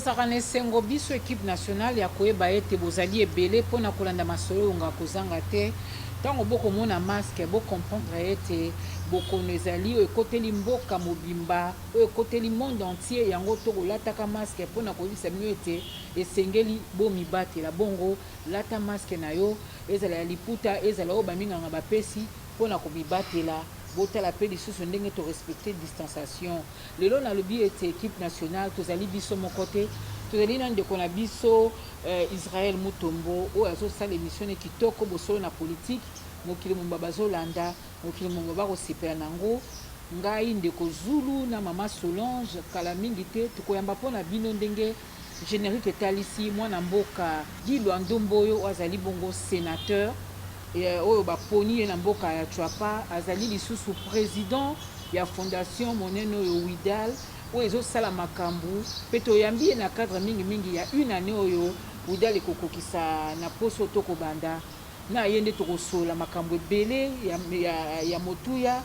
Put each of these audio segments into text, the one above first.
tozakana esengo biso équipe nationale ya koyeba ete bozali ebele mpona kolanda masolo nga kozanga te ntango bokomona masque bocomprendre ete bokono ezali oyo ekoteli mboka mobimba oyo ekoteli monde entier yango tokolataka masque mpona koyebisa bino ete esengeli bomibatela bongo lata masque na yo ezala ya liputa ezala oyo baminganga bapesi mpona komibatela botala pe lisusu ndenge to respecter distanciation lelo nalobi ete équipe nationale tozali biso moko te tozali na ndeko na biso Israël Mutombo oyo azosala émission ne kitoko bosolo na politique mokili momba bazolanda mokili momba bakosepela nango ngai ndeko Zulu na mama Solange kala mingi te tokoyamba mpona bino ndenge générique etalisi mwana mboka Guy Lwando oyo azali bongo sénateur oyo baponi ye na mboka ya Chwapa azali lisusu président ya fondation monene oyo Widal oyo ezosala makambo mpe toyambi ye na cadre mingi ya une année oyo Widal ekokokisa na poso tokobanda na ye nde tokosola makambo ebele ya motuya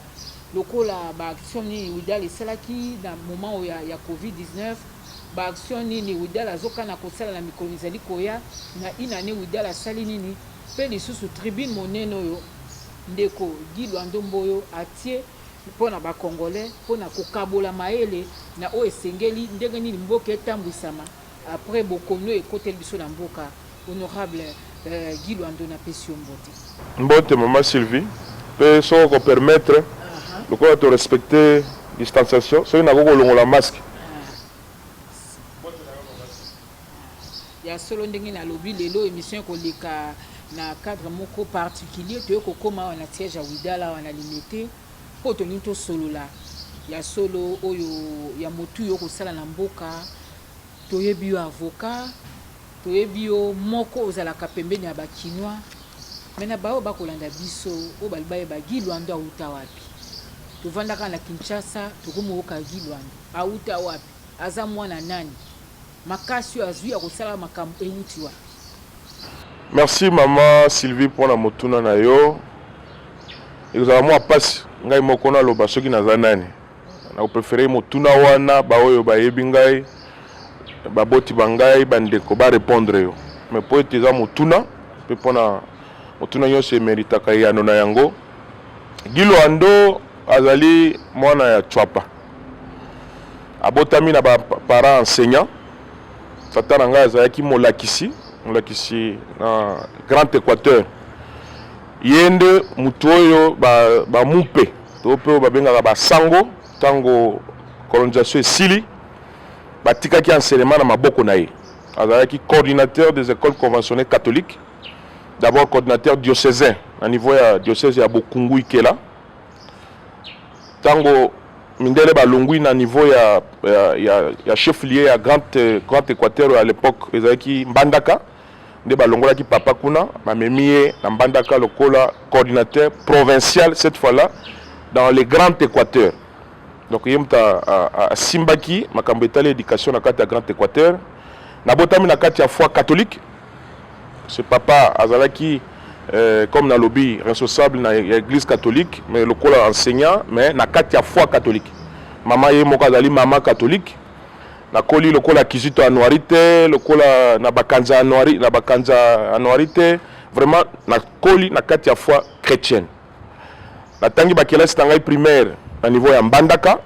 lokola baaction nini Widal esalaki na moment oyo ya COVID-19 baaction nini Widal azokana kosala na mikolo ezali koya na une année Widal asali nini mpe lisusu tribune monene oyo ndeko Guy Lwando oyo atie mpona bakongolais mpona kokabola mayele na oyo esengeli ndenge nini mboka etambwisama après bokono ekoteli biso na mboka honorable Guy Lwando na pesi yo mbote mama Sylvie mpe soko kopermettre lokola to respecter distanciation soki nakokolongola masque ya solo ndenge nalobi lelo émission ekoleka na cadre moko particulier toyo kokoma wana siège ya Widal wana limité po tolingi tosolola ya solo oyo ya motu yo kosala na mboka toyebi yo avocat toyebi yo moko ozalaka pembeni ya bakinois mena bao bakolanda biso oyo balibayeba Guy Lwando auta wapi tovandaka na Kinshasa tokomoyoka Guy Lwando auta wapi aza mwana nani makasi oyo azwi ya kosala makambo euti wapi. Merci maman Sylvie pour la motuna na yo. Ezala mwa pasi ngai moko na loba soki naza nani. Na préférer motuna wana ba oyo ba yebi ngai ba boti bangai bandeko ba répondre yo. Mais po ete za motuna pe pona motuna yo se méritaka yano na yango. Guy Lwando azali mwana ya Chwapa. Abotami na ba parents enseignants. Tata na ngai azalaki molakisi na Grand Équateur yende mutoyo ba mupe to pe babengaka ba sango tango colonisation esili batikaki enseignement na maboko na ye azalaki coordinateur des écoles conventionnelles catholiques d'abord coordinateur diocésain à niveau ya diocèse ya Bokungu Ikela tango mindele balongwi na niveau ya chef lié ya Grand Équateur à l'époque ezalaki Mbandaka nde balongolaki papa kuna mamemie na Mbandaka lokola coordinateur provincial cette fois-là dans le Grand Équateur. Donc yemta a simbaki makambo etali éducation na kati ya Grand Équateur na botami na kati ya foi catholique. Ce papa azalaki comme na lobby responsable na l'église catholique mais lokola enseignant mais na kati ya foi catholique. Maman ye moko azali mama catholique na koli lokola kizito anuarité lokola na bakanza anuarité vraiment na koli na kati ya foi chrétienne. Na tangi ba kelasi tangai primaire à niveau ya Mbandaka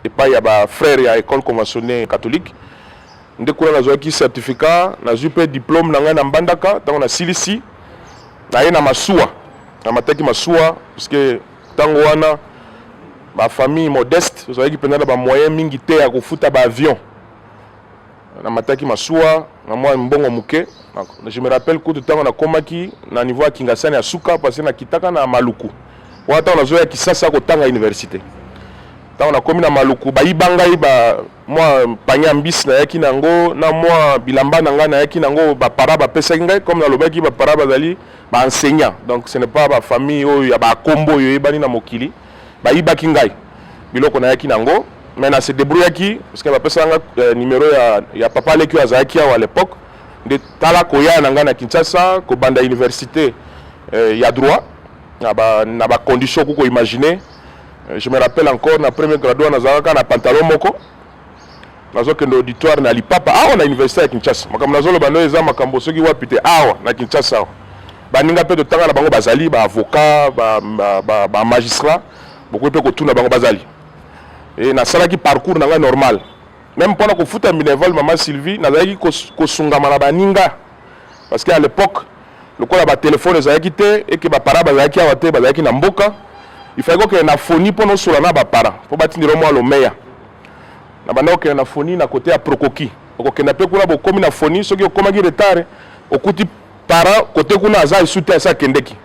et pas ya ba frère ya école conventionnelle catholique ndekula na zoaki certificat na jupe diplôme na ngai na Mbandaka tango na silisi na ye na masuwa na mataki masuwa parce que tango wana ma famille modeste vous savez qui pendant ba moyen mingi te ya kofuta ba avion na mataki masuwa na moi mbongo muke je me rappelle que tout na komaki na niveau ya Kingasani ya suka parce na kitaka na Maluku wata na zoya Kisasa ko tanga université tango na komi na Maluku ba ibangai ba moi panya mbisi na yaki nango na moi bilamba na nga na yaki nango ba paraba pesa ngai comme na lobaki ba paraba zali ba enseignant donc ce n'est pas ba famille oyo ya ba kombo yo ebani na mokili ba ibaki ngai biloko na yaki nango mais na se débrouillaki parce que ba pesa nga numéro ya papa leki azaki à l'époque de tala koya na nga na Kinshasa ko banda université ya droit na ba condition ko imaginer je me rappelle encore na premier graduat na zalaka na pantalon moko nazokende auditoire na lipapa awa na université ya Kinshasa makambo nazoloba ndo eza makambo soki wapi te awa na Kinshasa awa baninga mpe totanga na bango bazali ba avocat ba magistrat beaucoup mpe kotuna bango bazali et nasalaki parcours na ngai normal même mpona kofuta bénévole mama Sylvie nazalaki kosungama na baninga parce que à l'époque lokola batelefone ezalaki te eke bapara bazalaki awa te bazalaki na mboka il fallait kokende na foni mpona osola na bapara mpo batindela mwa lomeya na banda okende na foni na kote ya prokoki okokenda mpe kuna bokomi na foni soki okomaki retard okuti para kote kuna aza esu te asa akendeki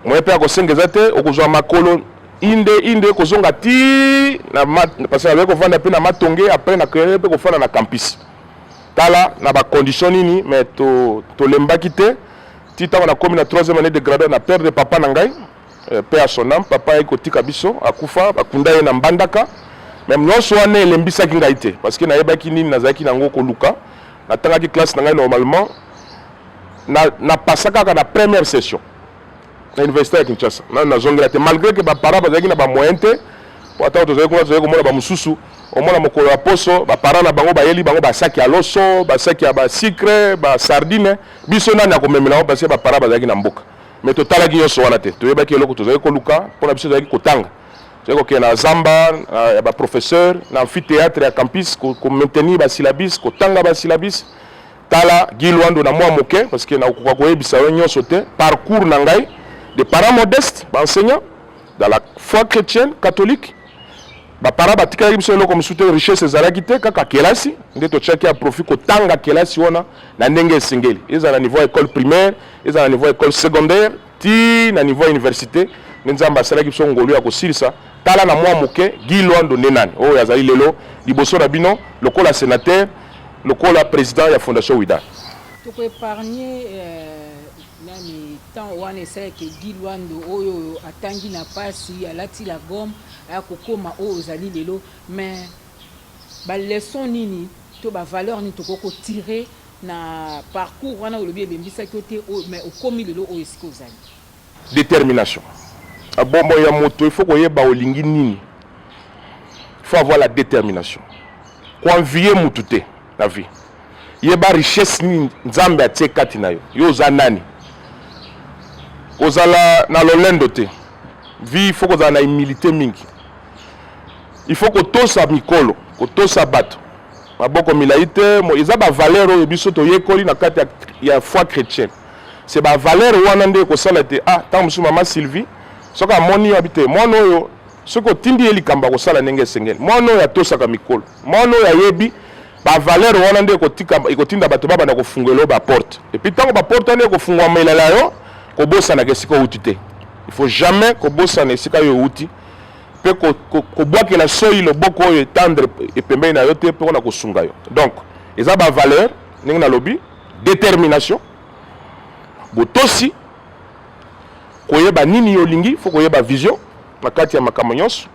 moye mpe akosengeza te okozwa makolo inde kozonga ti parce que nazalaki kovanda mpe na matonge apres nakende mpe kofanda na campus tala na bacondition nini mais tolembaki te ti ntango nakomi na 3e année de grade na père de papa na ngai pe à son âme papa ayaki kotika biso akufa bakunda ye na mbandaka même nyonso wana elembisaki ngai te parce que nayebaki nini nazalaki nango koluka natangaki classe na ngai normalement napasa kaka na première session na université ya Kinshasa nazongela te malgré que bapara bazalaki na bamoyen te po ata tozalaki kuna tozalaki komona bamosusu omona mokolo ya poso bapara na bango bayeli bango basaki ya loso basaki ya basikre basardine biso nani akomemela yango parce que bapara bazalaki na mboka mais totalaki nyonso wana te toyebaki eloko tozalaki koluka mpona biso tozalaki kotanga tozalaki kokende na zamba ya baprofesseur na amphithéâtre ya campus komaintenir basyllabis kotanga basyllabis tala gilwando na mwa moke parce que nakoka koyebisa yo nyonso te parcours na ngai de parents modestes baenseignants dans la foi chrétienne catholique bapara batikalaki biso eloko mosusu te richesse ezalaki te kaka kelasi nde totiaki ya profit kotanga kelasi wana na ndenge esengeli eza na niveau ya école primaire eza na niveau ya école secondaire ti na niveau ya université nde nzambe asalaki biso ngolu ya kosilisa tala na mwa moke gilwando nde nani oyo azali lelo liboso na bino lokola sénateur lokola président ya fondation wida tokoépargne nani temps wana esalaki gilwando oyo atangi na pasi alati la gomme akokoma oyo ozali lelo mais baleson nini to bavaleur nini tokoki kotire na parcours wana olobi ebembisaki yo te mais okomi lelo oyo esika ozali détermination bombo ya moto il faut koyeba olingi nini il faut avoir la détermination koenvie mutu te na vie yeba richesse nini nzambe atie kati na yo yo oza nani kozala na lolendo te vie il faut kozala na humilité mingi il faut kotosa mikolo kotosa bato maboko milai te eza bavaleur oyo biso toyekoli na kati ya foi chrétienne c'est bavaleur wana nde kosala te ntango mosusu mama Sylvie soki amoni abi te mwana oyo soki otindi ye likambo akosala ndenge esengeli mwana oyo atosaka mikolo mwana oyo ayebi bavaleur wana nde ekotinda bato babanda kofungela yo baporte epuis ntango baporte wana ekofungwamelela yo kobosanaka esika outi te il faut jamais kobosana esika yo outi mpe kobwakela soki loboko oyo etendre epembeni na yo te mpe mpona kosunga yo donc eza bavaleur ndenge nalobi détermination botosi koyeba nini yo olingi fo koyeba vision na kati ya makambo nyonso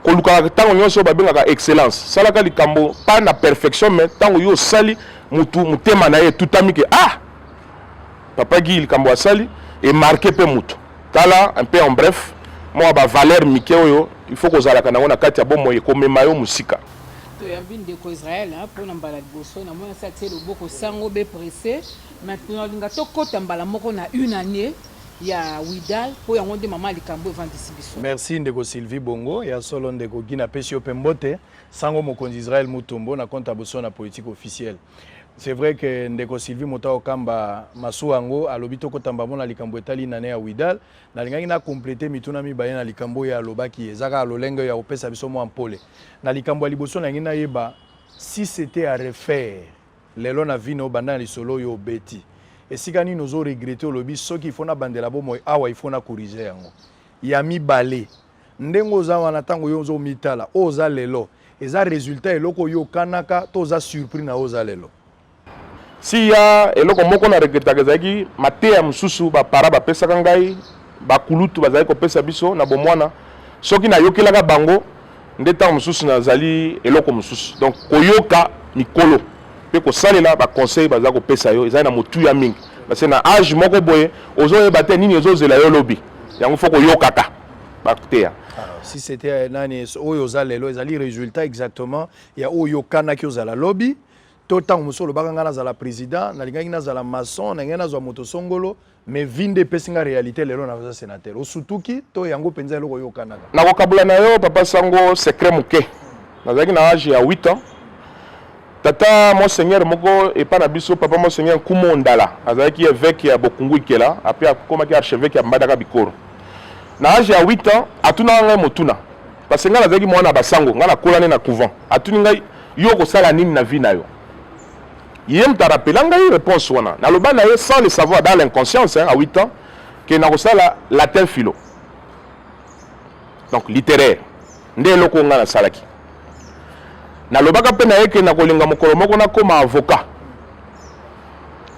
kolukaka ntango nyonso babengaka excellence salaka likambo pa na perfection mais ntango yo osali mutu motema na ye etutami ke papa gi likambo asali emarke mpe mutu tala un peu en bref mwa bavaleur mike oyo il faut kozalaka nango na kati ya bomoi ekomema yo mosika toyambi ndeko Israel mpona mbala liboso na mwana sa tie loboko sango bepresse maintenant olinga tokota mbala moko na une année ya Widal po yango nde mama likambo evandisi biso. Merci ndeko Sylvie Bongo ya solo ndeko Gina Pesio Pembote sango mokonzi Israel Mutombo na compte aboso na politique officielle. C'est vrai que ndeko Sylvie Mota Okamba Masuango alobito kotamba mona likambo etali nane ya Widal na lingaki na compléter mituna mibaye na likambo ya lobaki ezaka lolengo ya opesa biso mo ampole na likambo ya liboso na ngina yeba si c'était à refaire lelo na vino banda lisolo yo beti esika nini ozo regretter olobi soki ifona bandela bo moy awa ifona corriger yango ya mibale ndengo za wana tango yo zo mitala oza lelo eza résultat eloko yo kanaka toza surpris na oza lelo si ya eloko moko na regretaka ezalaki mateya mosusu bapara bapesaka ngai bakulutu bazali kopesa biso na bomwana soki nayokelaka bango nde ntango mosusu nazali eloko mosusu donc koyoka mikolo mpe kosalela baconseil baza kopesa yo ezali na motuya mingi parce na age moko boye ozoyeba te nini ezozela yo lobi yango fo koyokaka bakuteya. Si c'était nani oyo zalelo ezali résultat exactement ya oyo kana ki ozala lobby to tant musolo bakanga na zala président na linga na zala maçon na ngena zo moto songolo mais vinde pesinga réalité lelo na za sénateur osutuki to yango penza eloko yo kana na kokabula na yo papa sango secret muke nazaki na âge ya 8 ans tata monseigneur moko epa na biso papa monseigneur Kumo Ndala azalaki évêque ya Bokungu Ikela après akomaki archevêque ya Mbandaka Bikoro na âge ya 8 ans atuna ngai motuna parce que nga nazalaki mwana basango nga nakolane na couvent atuni ngai yo kosala nini na vie na yo ye mtarapela ngai réponse wana naloba na ye sans le savoir dans l'inconscience à 8 ans que na kosala latin philo donc littéraire nde eloko nga nasalaki nalobaka mpe na ye ke na kolinga mokolo moko nakoma avocat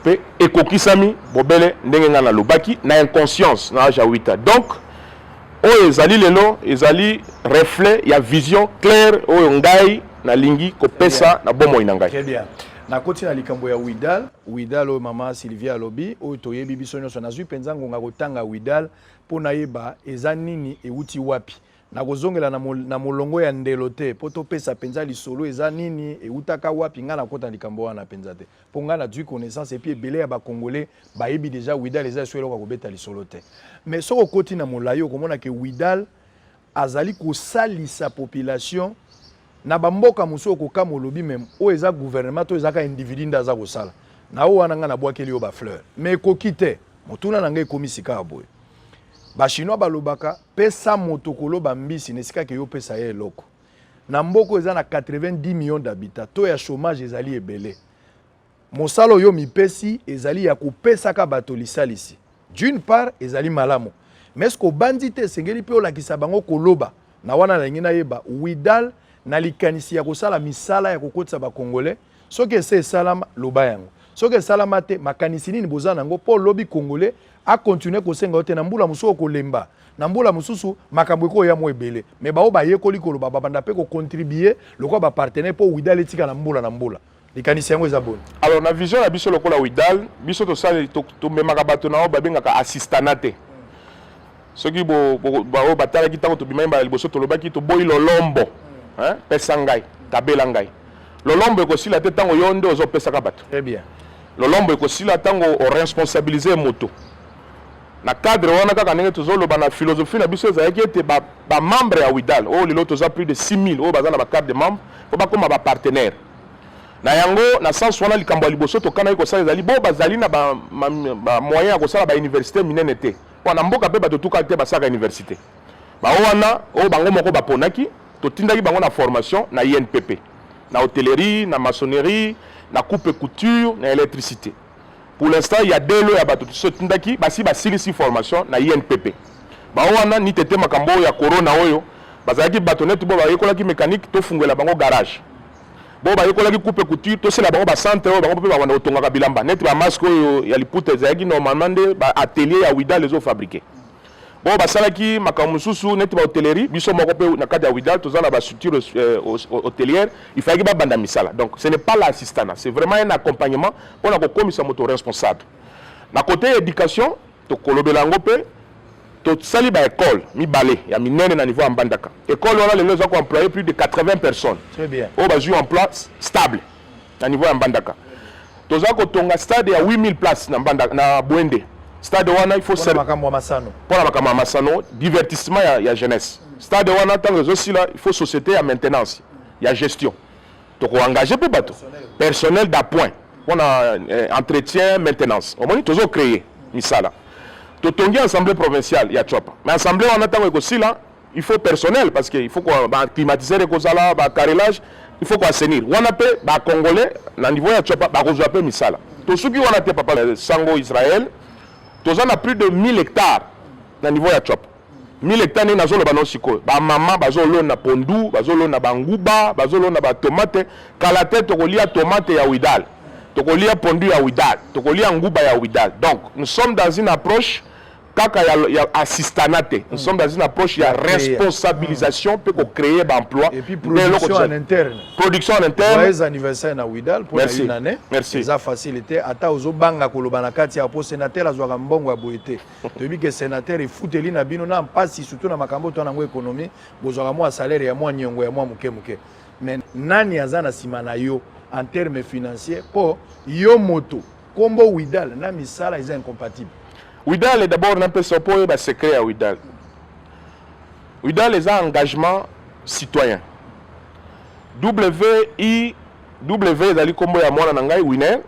mpe ekokisami bobele ndenge nga nalobaki na inconscience na âge ya 8 ans donc oyo ezali lelo ezali reflet ya vision claire oyo ngai nalingi kopesa na bomoi na ngai. Très bien. Na koti na likambo ya Widal oyo mama Sylvia alobi oyo toyebi biso nyonso nazwi penza ngonga kotanga Widal mpo na yeba eza nini euti wapi na kozongela na molongo ya ndelo te po topesa penza lisolo eza nini eutaka wapi nga na kota likambo wana penza te mpo nga nazwi connaissance epi ebele ya bakongolais bayebi deja Widal eza so eloko kobeta lisolo te mais soko koti na molayi okomona ke Widal azali kosalisa population na bamboka muso kokama olobi même o eza gouvernement to ezaka individu ndaza kosala na o wana nga na bwakeli yo ba fleur mais kokite motuna na ngai komisika aboye ba chinois balobaka pesa moto koloba mbisi nesika ke yo pesa ye eloko na mboko eza na 90 millions d'habitants to ya chômage ezali ebele mosalo yo mipesi ezali ya kopesaka bato lisalisi d'une part ezali malamu mais ce ko bandite sengeli pe olakisa bango koloba na wana na ngina yeba Widal na likanisi ya kosala misala ya kokotisa ba congolais soki ese salama loba yango soki salama te makanisi nini bozana ngo po lobi congolais a continuer kosenga ote na mbula mususu kolemba na mbula mususu makambo ko ya moebele mais ba oba yekoli koloba babanda pe ko contribuer lokwa ba partenaire po Widal etika na mbula likanisi yango eza boni. Alors na vision ya biso lokola Widal biso to sala to memaka bato na oba bengaka assistanate soki bo batalaki tango to bimamba liboso to lobaki to boyi lolombo hein pesa ngai tabela ngai lolombo ekosila te tango yo nde ozopesaka bato. Très bien. lolombo ekosila tango o responsabiliser moto na cadre wana kaka ndenge tozoloba na philosophie na biso ezalaki ete ba membre ya Widal oyo lelo toza plus de 6000 oyo baza na ba carte de membre po bakoma ba partenaire na yango na sens wana likambo ya liboso tokana ekosala ezali bo bazali na ba moyen ya kosala ba université minene te po na mboka mpe bato tuka te basaka université ba wana oyo bango moko baponaki totindaki bango na formation na INPP na hôtellerie na maçonnerie na coupe et couture na électricité. Pour l'instant il y a deux lots ya bato tindaki basi basilisi formation na INPP ba wana ni tete makambo ya corona oyo bazalaki bato netu bo bayekolaki mécanique to fungwela bango garage bo bayekolaki coupe et couture to sela bango ba centre oyo bango pe ba wana otongaka bilamba netu ba masque oyo ya liputa ezalaki normalement nde ba atelier ya Widal les fabriquer. Bon basalaki makambo mususu neti ba hôtellerie biso moko pe na cadre ya Widal tozana ba structure hôtelière il fallait ba banda misala donc ce n'est pas l'assistance c'est vraiment un accompagnement pour na kokomisa moto responsable na côté éducation to kolobela ngo pe to sali ba école mi balé ya minene na niveau Mbandaka école wana lelo za ko employer plus de 80 personnes. Très bien. O ba jou emploi stable na niveau ya Mbandaka toza ko tonga stade ya 8000 places na Mbandaka na Bwende stade wana il faut servir makambo masano pour la makambo masano divertissement ya jeunesse stade wana tango aussi là il faut société ya maintenance ya gestion donc engager pe bato personnel d'appoint pour entretien maintenance au moins toujours créer misala to tongi assemblée provinciale ya Tchopa mais assemblée wana tango aussi là il faut personnel parce que il faut quoi climatiser ko sala ba carrelage il faut quoi assainir wana pe ba congolais na niveau ya Tchopa ba kozwa pe misala to suki wana te papa sango Israël toza na plus de 1000 hectares na niveau ya Tchopa 1000 hectares na zolo bano siko ba mama bazolo na pondu bazolo na banguba bazolo na ba tomate kala te tokolia tomate ya Widal tokolia pondu ya Widal tokolia nguba ya Widal donc nous sommes dans une approche kaka ya assistanate. Nous sommes dans une approche de responsabilisation pour créer d'emplois. Et puis production en interne. Production en interne. Joyeux anniversaire na Widal pour une année. Merci. Ça facilité. Ata ozo banga kolobana kati ya po sénateur azwaka mbongo ya boyete. Tobi que sénateur efuteli na bino na mpasi surtout na makambo to na ngo économie bozwaka mo salaire ya mo nyongo ya mo muke muke. Mais nani azana simana yo en termes financiers po yo moto kombo Widal na misala is incompatible. Widal est d'abord un peu un secret à Widal. Widal est un engagement citoyen. W ezali kombo ya mwana nangai winner,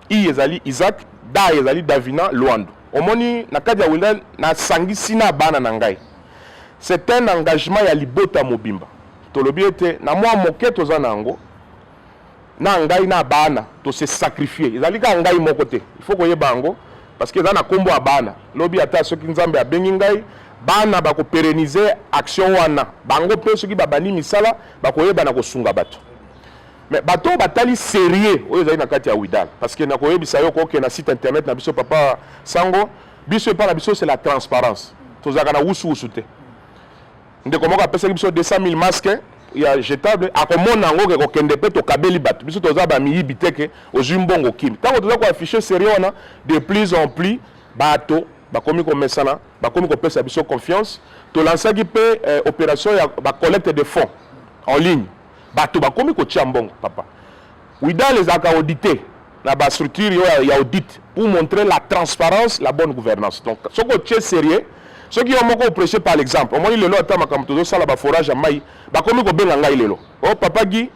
I ezali Isaac, Da ezali Davina Luandu. Omoni na kadi ya Widal na sangisi na bana nangai. C'est un engagement ya libota mobimba. Tolobi ete na mwa moke toza nango na ngai na bana to se sacrifier. Ezali ka ngai moko te. Il faut koyeba bango. Parce que dans la combo à bana, lobby ata ceux qui nous ont bengingai, bana bako pérenniser action wana. Bango pe ceux qui babani misala, bako yeba na ko sunga bato. Mais bato batali sérieux, oyo zali na kati ya Widal. Parce que na ko yebisa yo ko ke na site internet na biso papa sango, biso pa na biso c'est la transparence. Tozaka na wusu te. Ndeko moko apesa biso 200 000 masques. Il y a jetable à comment nango ke kokende pe to kabeli bato biso toza ba miyibi teke ozumbongo kim tango toza ko afficher sérieux na de plus en plus bato bakomi ko mesana bakomi ko pesa biso confiance to lansaki pe opération ya ba collecte de fonds en ligne bato bakomi ko tia mbongo papa Widal les aka auditer na ba structure ya audit pour montrer la transparence, la bonne gouvernance. Donc ce ko tia sérieux ceux qui ont prêché par l'exemple, au moins le lot ma comme tout ça la forage à maï, bah comme ko benga ngai lelo. Oh papa Guy,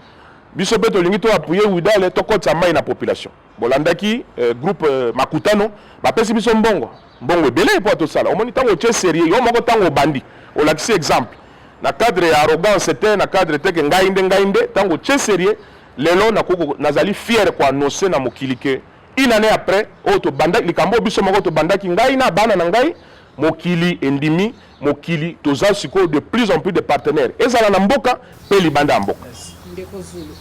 biso beto lingi to appuyer Widal to kota maï na population. Bolandaki groupe Makutano, bah pesi biso mbongo. Mbongo belé pour tout ça. Au moins tango tché sérieux, yo moko tango bandi. O laxi exemple. Na cadre arrogance c'était na cadre teke ngainde tango tché sérieux, lelo na koko nazali fier kwa annoncer na mokilike. Une année après, auto banda likambo biso moko to bandaki ngai na bana na ngai. Mokili endimi mokili toza siko de plus en plus de partenaires et ça na mboka pe libanda mboka ndeko Zulu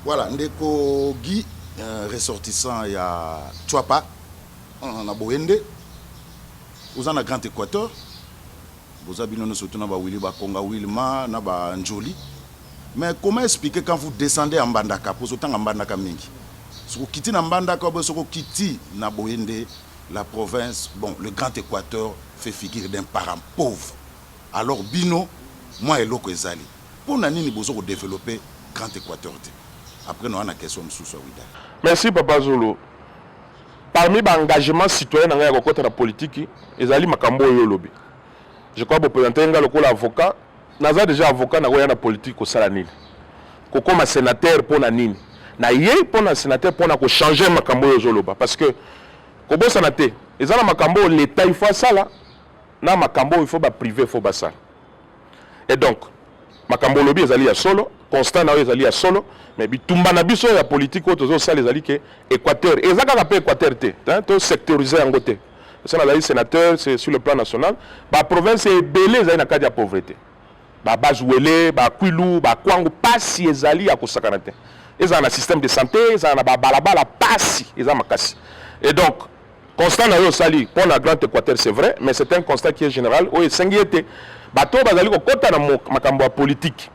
voilà ndeko Guy ressortissant ya Tchouapa na Boende vous en a Grand Équateur vous avez nous surtout na ba Willy ba Konga Wilma na ba Njoli mais comment expliquer quand vous descendez en Mbandaka pour autant en Mbandaka mingi soko kiti na Mbandaka ba soko kiti na Boende la province bon le Grand Équateur fait figure d'un parent pauvre. Alors Bino, moi et l'autre ezali. Pour nani bozo ko développer Grand Équateur. Après nous on a question sous Widal. Merci papa Zulu. Parmi les engagements citoyens dans la côté de la politique, ezali makambo yo lobi. Je crois que vous présenter un local avocat, naza déjà avocat na la politique au salanil. Ko comme sénateur pour nani. Na yé pour na sénateur pour na ko changer makambo yo zoloba parce que ko bo sénateur, ezala makambo l'état il faut ça là. Na makambo il faut ba privé il faut ba ça et donc makambo lobi ezali ya solo constant na ezali ya solo mais bitumba na biso ya politique otozo ça les ali que Équateur ezaka ka pe Équateur te to sectoriser en côté ça na la sénateur c'est sur le plan national ba province est belé ezali na cadre ya pauvreté ba Bazuele ba Kwilu ba Kwango pasi ezali ya kosakana te ezana système de santé ezana ba balabala pasi ezana makasi et donc constat na yo sali pour la Grande Équateur c'est vrai mais c'est un constat qui est général o esengiete bato bazali ko kota na makambo politique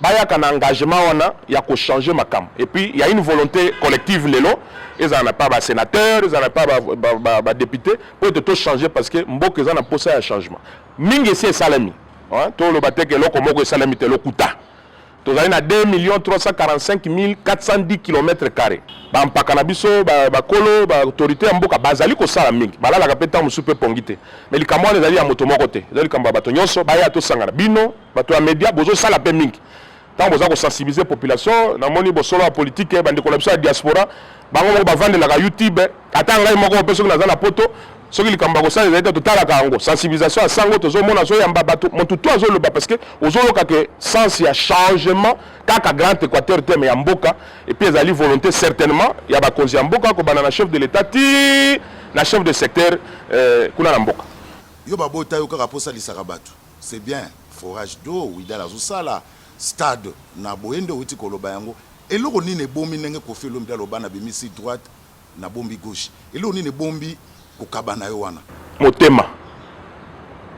baya kana engagement wana ya ko changer makambo et puis il y a une volonté collective lelo ezana pas ba sénateur ezana pas ba député pour te changer parce que mboko ezana posa ya changement mingi c'est salami hein to lo bateke loko moko salami te lokuta Nous avons 2 345 410 km². Bampakanabiso, bakolo, autorité amboka bazali ko sala mingi. Balala kapeta musupe pongite. Mais les kamwa les ali ya moto moko te. Les kamba bato nyonso baya to sangana. Bino, bato ya media bozo sala pe mingi. Tant boza ko sensibiliser population, na moni bo solo politique bande ko la biso ya diaspora, bango mo ba vendre la YouTube, atanga moko peso na zana poto. Ce qui est total sensibilisation à sango tozo mona zo yamba bato montuto azo loba parce que ozolo ka que sens ya changement kaka Grand Équateur teme ya mboka et puis ezali volonté certainement ya ba konzi ya mboka ko banana chef de l'état ti na chef de secteur kuna na mboka yo babota yo kaka posa lisaka bato c'est bien forage d'eau Widal azo sala stade na boende uti koloba yango eloko nini bombi ndenge ko felo mdalo bana bimisi droite na bombi gauche eloko nini bombi kokabana yo wana motema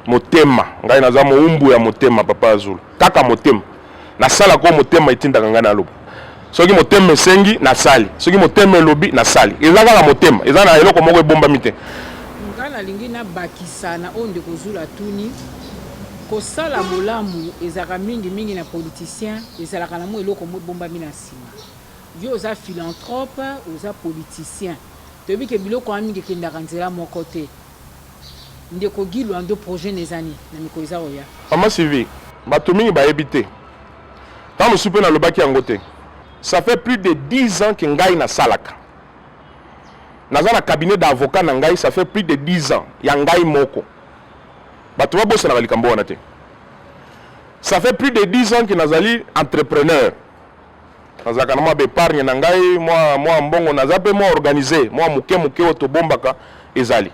motema ngai naza moumbu ya motema papa Azulu kaka motema nasala ko motema etindaka ngai na lobo soki motema esengi nasali soki motema elobi nasali eza kaka motema eza na eloko moko ebombami te ngai nalingi nabakisa na oyo ndeko Zulu atuni kosala bolamu ezalaka mingi na politicien ezalaka na mo eloko mo ebombami na nsima yo oza philanthrope oza politicien toyebi ke biloko wana mingi ekendaka nzela moko te ndeko Guy Lwando projet nezani na mikolo eza oya mama Sylvie bato mingi bayebi te ntango mosusu mpe nalobaki yango te ça fait plus de 10 ans que ngai nasalaka naza na cabinet d'avocat na ngai ça fait plus de 10 ans ya ngai moko bato babosanaka likambo wana te ça fait plus de 10 ans que nazali entrepreneur nazalaka na mwa bepargne na ngai mwa mbongo naza mpe mwa organise mwa moke oyo tobombaka ezali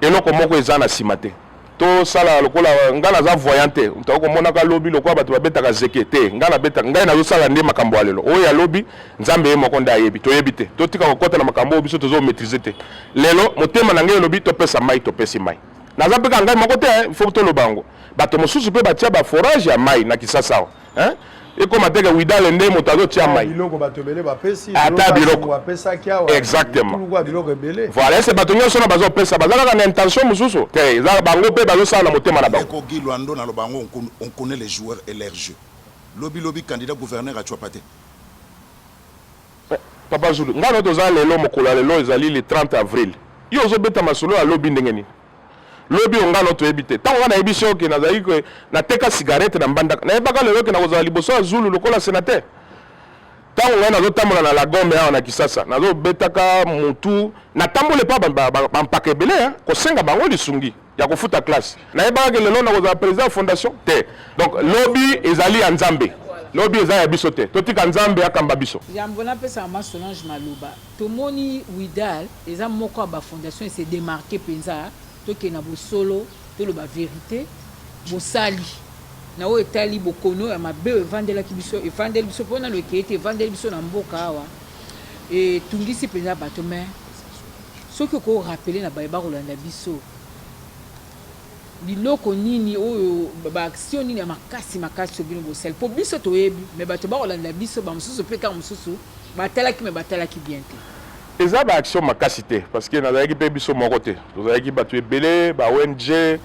eloko moko eza na nsima te tosala lokola ngai naza voyant te tokomonaka lobi lokola bato babetaka zeke te ngai nazosala nde makambo ya lelo oyo ya lobi nzambe ye moko nde ayebi toyebi te totika kokota na makambo oyo biso tozomaîtrise te lelo motema na ngai elobi topesa mai topesi mai naza mpe kaka ngai moko te ifo toloba yango bato mosusu mpe batia baforage ya mai na Kisasa awa ekoma teke widale nde moto azotia mai ata biloko exactement voilà ese bato nyonso na bazopesa baza kaka na intention mosusu te eza bango mpe bazosala na motema na bango Guy Lwando na lobango on connaît les joueurs et leur jeu lobi candidat gouverneur à Chouapate papa Zulu ngano toza lelo mokolo ya lelo ezali le 30 avril yo ozobeta masolo ya lobi ndenge nini lobi ongano toyebi te ntango wana yebi soki nazali ke nateka cigarette na mbandaka nayebaka lelo ke nakozala liboso ya Zulu lokola sénateur ntango ngai nazotambola na Lagombe awa na Kisasa nazobetaka mutu natambole pa bampaka ebele kosenga bango lisungi ya kofuta classe nayebaka ke lelo nakozala président ya fondation te donc lobi ezali ya Nzambe lobi eza ya biso te totika Nzambe akamba biso yambo napesa ma Solange Maloba tomoni Widal eza moko ya bafondation se démarquer penza toke na bosolo tolo ba vérité bosali na o etali bokono ya mabe evandelaki biso evandeli biso pona lo ekete evandeli biso na mboka awa e tungisi penza bato mais soki ko rappeler na bayeba kolanda biso biloko nini oyo ba action nini ya makasi obino bosali po biso toyebi mais bato ba kolanda biso ba mususu pe ka mususu batalaki me batalaki bien te eza ba action makasi te parce que nazalaki mpe biso moko te tozalaki bato ebele ba ONG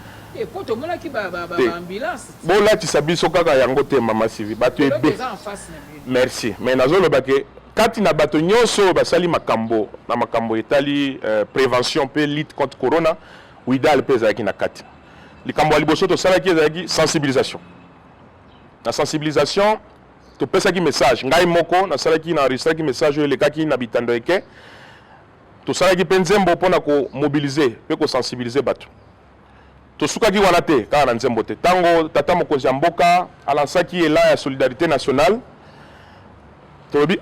po tomonaki ba ambulance bolatisa biso kaka yango te mama Sylvie bato ebele merci mais nazoloba ke kati na bato nyonso basali makambo na makambo etali prévention mpe lutte contre corona Widal mpe ezalaki na kati likambo ya liboso tosalaki ezalaki sensibilisation na sensibilisation topesaki message ngai moko nasalaki na enregistraki message oyo elekaki na bitando eke tosalaki mpe nzembo mpona komobilize mpe kosensibilize bato tosukaki wana te kaka na nzembo te ntango tata mokonzi ya mboka alansaki elan ya solidarité nationale tolobi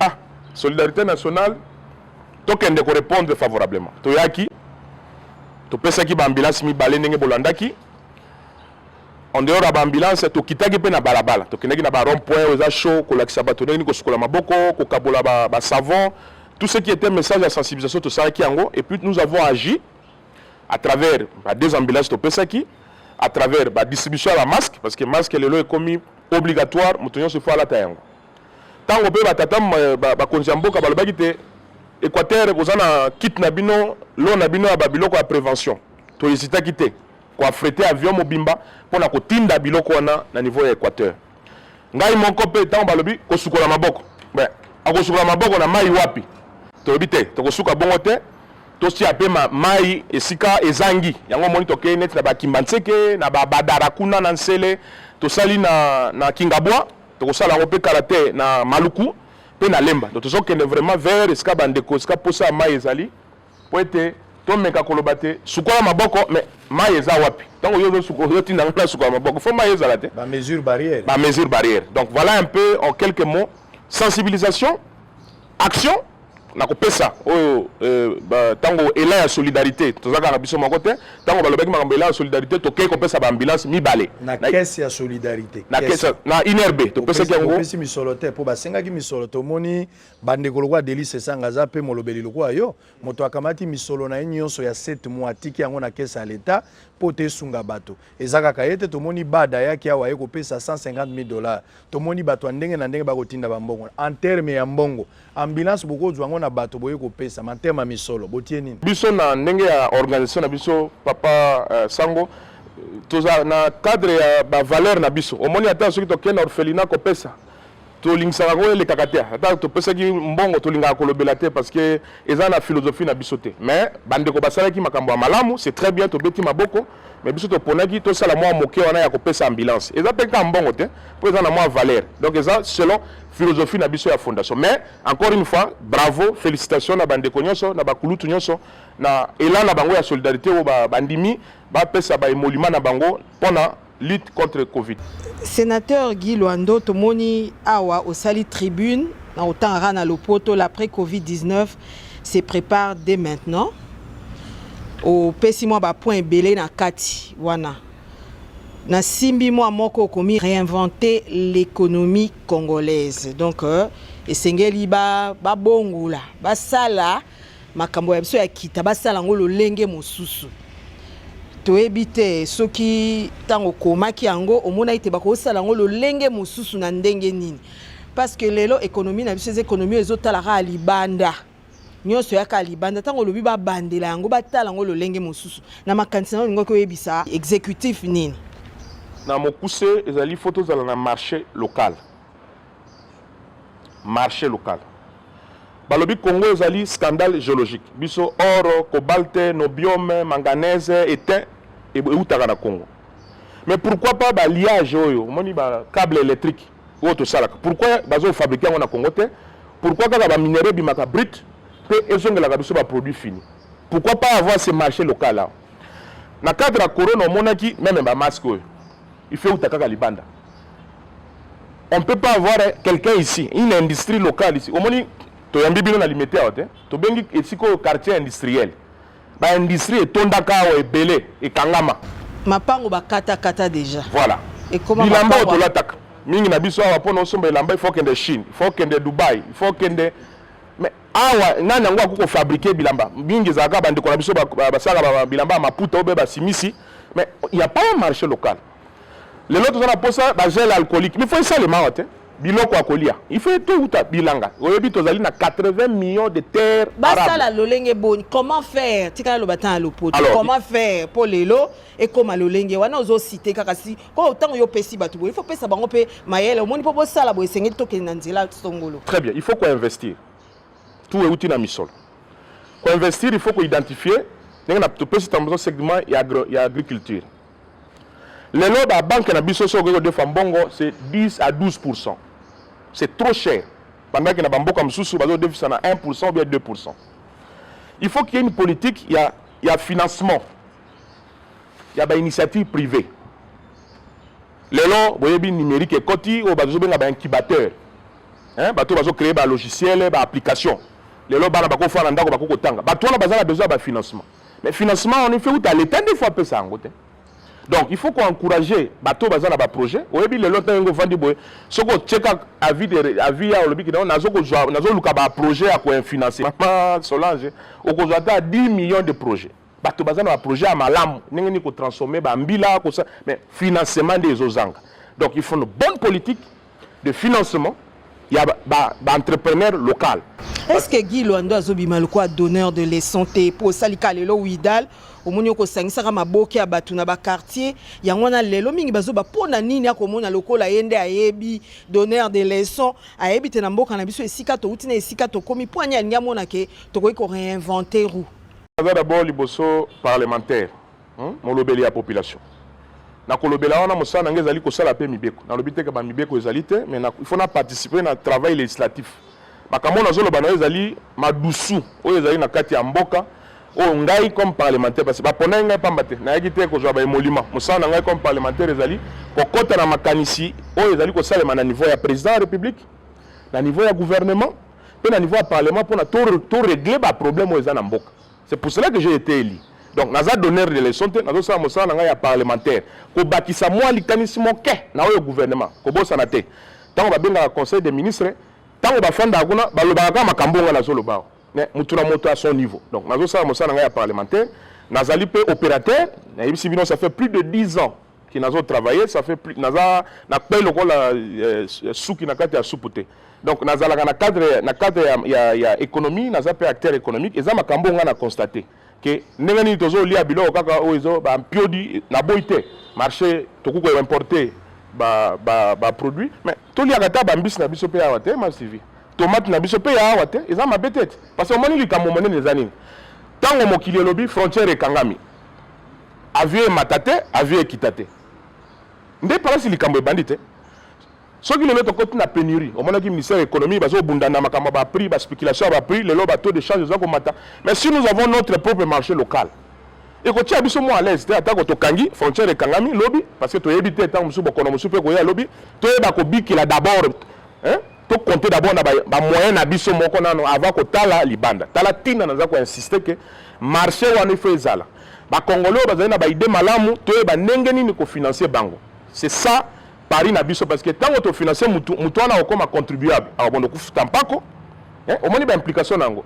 solidarité nationale tokende korépondre favorablement toyaki topesaki baambulance mibale ndenge bolandaki en dehors ya baambulance tokitaki mpe na balabala tokendaki na barond-point oyo eza chaud kolakisa bato ndenge nini kosukola maboko kokabola basavon tout ce qui était message de sensibilisation tosalaki yango et puis nous avons agi à travers deux ambulances topesaki à travers distribution ya masque parce que masque lelo ekomi obligatoire moto nyonso fo alata yango ntango mpe batata bakonzi ya mboka balobaki te Équateur koza na kit na bino lo na bino ya babiloko ya prévention tohésitaki te koafrete avion mobimba mpona kotinda biloko wana na niveau ya Équateur ngai moko mpe ntango balobi kosukola maboko akosukola maboko na mai wapi tolobi te tokosuka bongo te tosia mpe mai esika ezangi yango moni tokei neti na bakimba ntseke na babadara kuna na nsele tosali na kingabwa tokosala yango mpe karate na maluku mpe na lemba donc tozokende vraiment vers esika bandeko esika posa ya mai ezali po ete tomeka koloba te sukola maboko mais mai eza wapi ntango yo ozotinda ngo na sukola maboko fo mai ezala te mesure barrière donc voilà un peu en quelques mots sensibilisation action na kopesa oyo tango élan ya solidarité tozaka na biso moko te tango balobaki makambo élan ya solidarité tokei kopesa ba ambulance mibale na caisse ya solidarité na caisse na INRB topesaki yango topesi misolo te po basengaki misolo tomoni bandeko lokwa Delice Sanga za pe molobeli lokwa yo moto akamati misolo na nyonso ya 7 mois tiki yango na caisse ya l'état po te sunga bato ezaka kayete tomoni bada yaki awa ye kopesa $150,000 tomoni bato ndenge na ndenge bakotinda bambongo en terme ya mbongo ambulance boko zwango na bato boye kopesa en terme ya misolo botie nini biso na ndenge ya organisation na biso papa Sango toza na cadre ya ba valeur na biso omoni ata soki tokenda orphelinat kopesa tolingisaka ko elekaka te ata topesaki mbongo tolingaka kolobela te parce que eza na philosophie na biso te mais bandeko basalaki makambo ya malamu c'est très bien tobeti maboko mais biso toponaki tosala mwa moke wana ya kopesa ambulance eza mpe ka mbongo te mpo eza na mwa valeur donc eza selon philosophie na biso ya fondation mais encore une fois bravo félicitations na bandeko nyonso na bakulutu nyonso na élan na bango ya solidarité oyo bandimi bapesa baemolima na bango mpona lutte contre Covid. Sénateur Guy Loando tomoni awa au sali tribune na autant rana lopoto l'après Covid-19 se prépare dès maintenant au pesi moi ba point belé na kati wana na simbi moi moko komi réinventer l'économie congolaise donc esengeli ba bongula ba sala makambo ya biso ya kita ba sala ngolo lenge mosusu toebite soki tango komaki yango omona ite bakosala ngo lolenge mosusu na ndenge nini parce que lelo économie na biso économie ezotalaka à libanda nyonso yaka libanda tango lobi ba bandela yango batala ngo lolenge mosusu na makanisi ngo koyebisa exécutif nini na mokuse ezali photo zala na marché local balobi Congo ezali scandale géologique biso or cobalt nobium manganèse étain et utaka na Congo mais pourquoi pas ba liage oyo moni ba câble électrique oyo to salaka pourquoi bazo fabriquer en Congo te pourquoi ka ba minerai bimaka brut pe ezongela ka biso ba produit fini pourquoi pas avoir ce marché local là na cadre ya corona monaki même ba masque oyo il faut utaka ka libanda on peut pas avoir quelqu'un ici une industrie locale ici omoni to yambi bino na limité awote to bengi esiko quartier industriel ba industrie etondaka o ebele ekangama mapango bakata kata déjà voilà et comment bilamba to lataka mingi na biso awa pona osomba elamba il faut que de Chine il faut que de Dubaï il faut que de mais awa nani ngo akoko fabriquer bilamba mingi zaka bandeko na biso basaka bilamba maputa obe basimisi mais il y a pas un marché local les autres on a posé ba gel alcoolique mais faut ça le maote biloko akolia il faut tout uta bilanga oyebi tozali na 80 millions de terres basa la lolenge boni comment faire tika lo batan lopoto comment faire pour lelo et comme lolenge wana ozo citer kaka si ko autant yo pesi batu il faut pesa bango pe mayele omoni popo sala bo esengeli to ke nanzela songolo très bien il faut qu'on investir tout est outil na misol qu'on investir il faut qu'on identifier nenga na to pesi tambo segment ya agriculture lelo ba banque na biso so ko de fambongo c'est 10 à 12%. C'est trop cher. Pendant que na bamboka msusu bazo déficit na 1% ou bien 2%. Il faut qu'il y ait une politique, il y a financement. Il y a ba initiative privée. Lelo boyebi numérique et koti o bazo benga ba incubateur. Hein, bato bazo créer ba logiciel, ba application. Lelo bana bako fana ndako bako kotanga. Bato na bazala besoin ba financement. Mais financement on fait où à l'état des fois peu ça ngote. Donc il faut qu'on encourage bateau bazana ba projet oyebi le longtemps ngo vandi boy soko check avis ya olobi kina nazo luka ba projet à quoi financer mama Solange oko zata 10 millions de projets bateau bazana ba projet à malamu ningi ni ko transformer ba mbila ko ça mais financement des ozanga donc il faut une bonne politique de financement il y a ba entrepreneur local. Est-ce que Guy Loando azobima le quoi donneur de leçons te pour salika lelo widal omoni ko sangisaka maboke ya batu na ba quartier yango na lelo mingi bazoba pona nini akomona lokola yende ayebi donneur de leçons ayebi te na mboka na biso esika to utina esika to komi poanya nya mona ke to ko réinventer roue. D'abord liboso parlementaire molobeli ya population na kolobela wana mosana ngezali ko sala pe mibeko na lobite ka ba mibeko ezali te mais il faut na participer na travail législatif makambo na zolo bana ezali madusu oyo ezali na kati ya mboka o ngai comme parlementaire parce que ba pona ngai pamba te na yaki ko zwa ba emolima mosana ngai comme parlementaire ezali ko kota na makanisi oyo ezali ko salema na niveau ya président de la république na niveau ya gouvernement pe na niveau ya parlement pour to régler ba problème aux en mboka. C'est pour cela que j'ai été élu. Donc naza donneur de leçons te nazo sala mosala nga ya parlementaire ko bakisa moi likanisi moke na oyo gouvernement ko bosana te. Tango ba benga conseil des ministres tango ba fanda kuna ba lobaka makambo nga na zo lobao. Mais mutuna moto à son niveau. Donc nazo sala mosala nga ya parlementaire nazali pe opérateur na yebisi bino ça fait plus de 10 ans qui nazo travaillé ça fait plus naza na paye lokola souki na kati ya souputé. Donc nazalaka na cadre ya économie naza pe acteur économique eza makambo nga na constater que ndenge nini tozo lia biloko kaka oyo ba mpiodi na boité marché tokuko importer ba produit mais to lia kata ba mbisi na biso pe ya wate ma suivi tomate na biso pe ya wate eza ma betete parce que moni likambo monene eza nini tango mokili lobi frontière ekangami avion matate avion ekitate nde palasi likambo ebandite soki lelo tokoti na pénurie omonaki ministère de l'économie bazobundana makambo ba prix ba spéculation ba prix lelo ba taux de change eza komata mais si nous avons notre propre marché local et ko tia biso mo à l'aise atako tokangi frontière ekangami lobi parce que toyebi te tango musu bokono musu pe ko ya lobi toyeba ko bikila d'abord hein to compter d'abord na ba moyen na biso moko nano avant ko tala libanda tala tina naza ko insister que marché wana faut ezala ba congolais bazali na ba idée malamu toyeba ndenge nini ko financer bango c'est ça Paris na biso parce que tant que tu finances mutu wana comme contribuable alors bon coup tampako hein au moins ba implication nango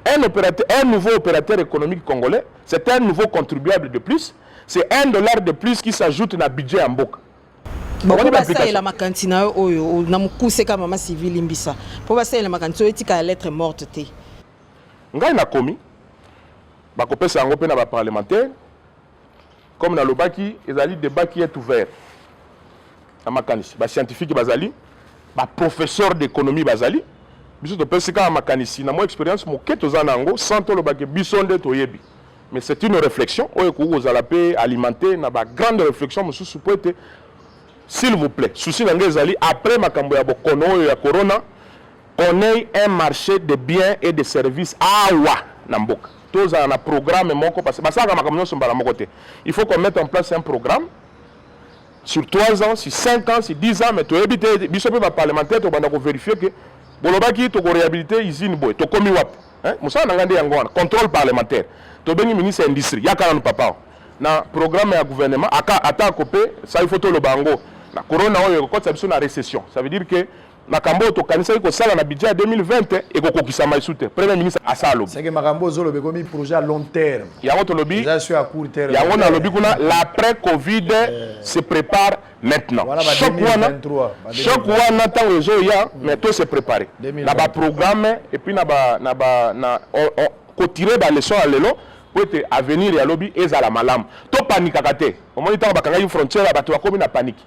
un nouveau opérateur économique congolais c'est un nouveau contribuable de plus c'est $1 de plus qui s'ajoute na budget en mboka bon pour ça la makantina oyo na mukuse kama mama civil mbisa pour ça la makantina etika lettre morte te ngai na komi ba kopesa yango pe na ba parlementaire comme na lobaki ezali débat qui est ouvert makanisi ba scientifique bazali ba professeur d'économie bazali biso to pesika makanisi na mo expérience mo keto za nango sans to lobake bisonde to yebi mais c'est une réflexion oyo ko za la paix alimenter na ba grande réflexion mususu poete s'il vous plaît souci na ngezali après makambo ya bokono ya corona on ait un marché de biens et de services awa na mboka to za na programme moko parce que basaka makambo nyonso mbala moko te il faut qu'on mette en place un programme sur 3 ans, sur 5 ans, sur 10 ans, mais tu as évité, biso pe parlementaire, tu vas vérifier que bolobaki tu réhabiliter usine boy, tu komi wap, hein, musa nangande yangwana, contrôle parlementaire. Tu bengi ministre industrie, yaka na papa. Na programme ya gouvernement ata kopé, ça il faut to le bango. Na corona oyo ko tsabiso na récession. Ça veut dire que na kambo to kanisa ko sala na budget 2020 et ko kokisa maisute. Premier ministre asalo. C'est que makambo zo lobe komi projet à long terme. Yango to lobi. Ça sur à court terme. Yango na lobi kuna l'après Covid se prépare maintenant. Voilà, chaque fois na temps les gens ya mais tout se préparer. Na ba programme et puis na ko tirer ba leçon à lelo pour être avenir ya lobby ezala malam. To panique kate. Au moins temps ba kanga frontière ba to komi na panique.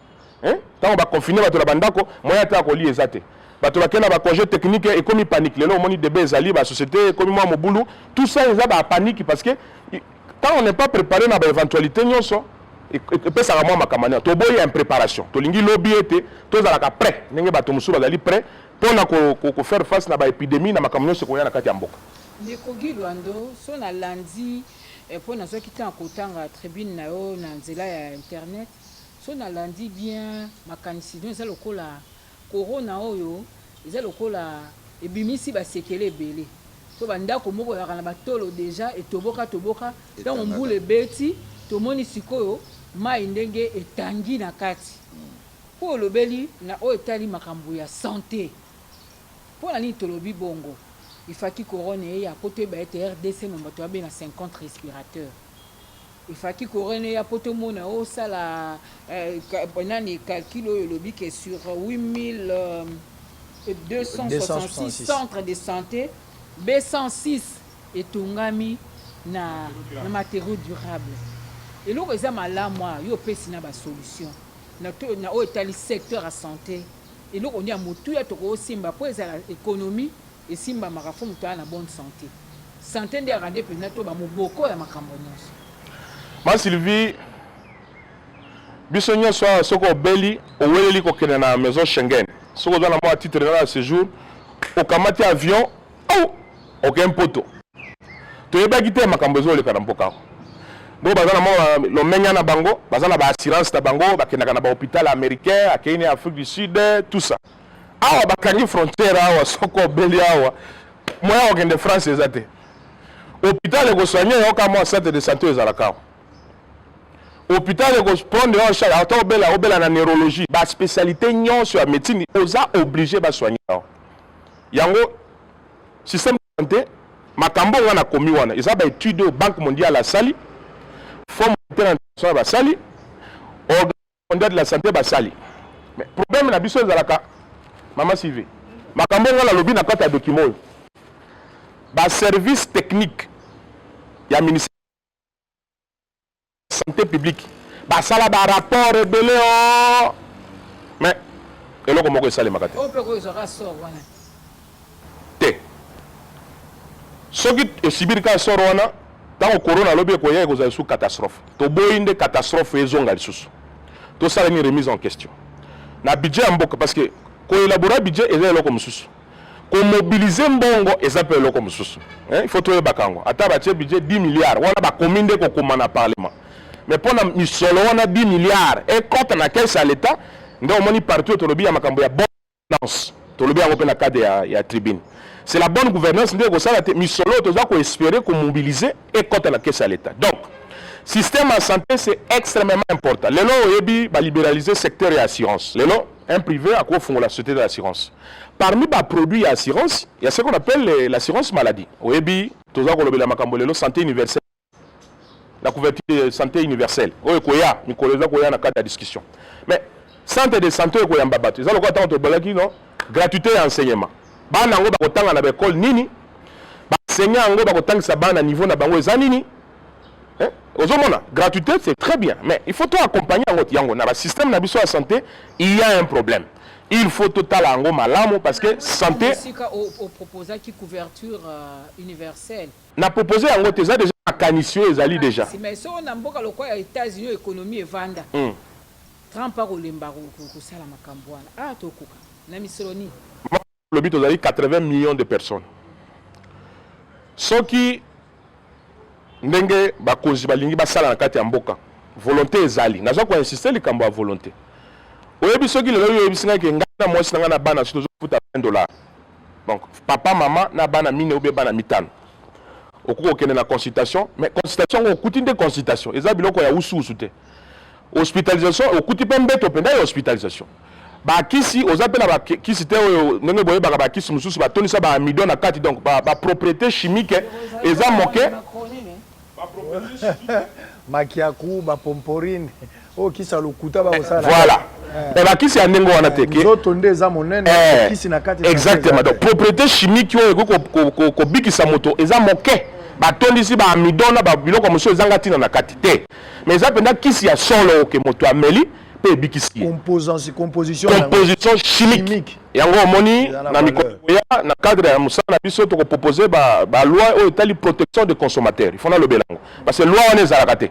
Hein? Tant on va confiner bato la bandako, moyen ta ko li ezate. Bato ba kena ba congé technique et comme panique lelo moni de bezali ba société comme moi mobulu, tout ça eza ba panique parce que quand on n'est pas préparé na ba éventualité nyonso et peut ça vraiment makamania. To boy en préparation. To lingi lobby été, to za la prêt. Ndenge bato musu bazali prêt pour na ko faire face na ba épidémie na makamania se ko ya na kati ya mboka. Ndeko Gilwando so na lundi pour na so kita kotanga tribune na yo na nzela ya internet. So na lundi bien makanisi eza lokola corona oyo eza lokola ebimisi ba sekele ebele so bandako moko ya kana batolo déjà et toboka donc mbule beti tomoni sikoyo mai ndenge etangi na kati po lobeli na oyo etali makambo ya santé po na ni tolobi bongo ifaki corona ya kote ba RDC nombato abe na 50 respirateurs il faut que corona ya poto mona o sala bonani calcul oyo lobi que sur 8266 centres de santé B106 etongami na matériaux durables et loko eza malamu yo pesi na ba solution na o etali secteur à santé et loko nya motu ya toko simba po eza économie et simba marafu mutu na bonne santé nde rende pena to ba moboko ya makambo nyonso. Ma Sylvie, bisogna soko beli oweleli ko kena na maison Schengen. Soko dans la titre de séjour au kamati avion ou aucun poteau. To yeba gite makambo zo le karampoka. Bo bazana mo lo menya na bango, bazana ba assurance ta bango, ba kena na ba hôpital américain, akeni Afrique du Sud, tout ça. Awa bakangi frontière awa soko beli awa. moyen okende France eza te hôpital ekosoigne yo kama centre de santé ezalaka hôpital ekoprendre en charge ata obela na neurologie baspécialité nyonso ya médecine oza obligé basoigne yango système de santé makambo nga na komi wana eza baétude au banque mondiale asali fonds monétaire international basali organisation mondiale de la santé basali mais problème na biso ezalaka mama Sylvie makambo nga na lobi na kati ya document oyo service technique ya ministère santé publique basala rapport rebelle mais eloko moko esalemaka te te soki esibiri ka soro wana ntango corona alobi ekoya ekozala lisusu catastrophe toboyi nde catastrophe ezonga lisusu tosala ni remise en question na budget ya mboka parce que koelabora budget eza eloko mosusu komobilize mbongo eza mpe eloko mosusu il faut toyebaka yango ata batie budget 10 milliards wana bakomi nde kokoma na parlement mais mpona misolo wana 10 milliards ekota na caisse ya l'état nde omoni partout tolobi ya makambo ya bonne gouvernance tolobi yango mpe na cadre ya tribune c'est la bonne gouvernance nde ekosala te misolo toza koespérer komobilize ekota na caisse ya l'état donc système en santé c'est extrêmement important lelo oyebi balibéraliser secteur ya assurance lelo un privé akofungola société de l'assurance parmi les produits d'assurance, il y a ce qu'on appelle l'assurance maladie. Oyebi, toza kolobela makambo lelo santé universelle. La couverture de santé universelle. Oye koya, mikoloza koya na cadre de discussion. Mais santé de santé koya mbabatu. Ça le quoi tant to balaki non? Gratuité et enseignement. Bana ngo bakotanga na école nini? Ba enseignant ngo bakotangisa bana niveau na bango eza nini? Hein? Ozomona, gratuité c'est très bien, mais il faut tout accompagner yango na ba système na biso ya santé, il y a un problème. Il faut total ango malamu parce que santé au proposer qui couverture universelle. Na proposé ango teza déjà akanisio ezali déjà. Mais so na mboka lokwa ya États-Unis économie evanda. Trump a kolemba ko sala makambo wana. Tokuka. Na misoloni. Le but ozali 80 millions de personnes. Soki ndenge bakozi balingi basala na kati ya mboka. Volonté ezali. Nazo ko insister likambo ya volonté. Oyebi soki lelo oyebi singa ke ngana mwasi nanga na bana soto futa $20. Donc papa maman na bana mine ou bana mitano. Okuko kene na consultation, mais consultation okuti nde consultation. Eza biloko ya usu te. Hospitalisation okuti pe mbeto penda ya hospitalisation. Ba kisi ozapela ba kisi te oyo ndenge boye ba kisi mususu ba tonisa ba amidon na kati donc ba propriété chimique eza moke. Ba propriété chimique. Makiaku ba pomporine. Oh kisa lokuta ba osala. Voilà. Et la kisi andengo wana te ke kisi na kati exactement donc propriété chimique yo ko bikisa moto eza moke ba tondisi ba amidona ba biloko monsieur ezanga tina na kati te mais eza penda kisi ya solo ke moto ameli pe bikisi composition chimique yango moni na mikolo ya na cadre ya musana biso to ko proposer ba loi o etali protection des consommateurs il faut na le belango parce que loi on ezalaka te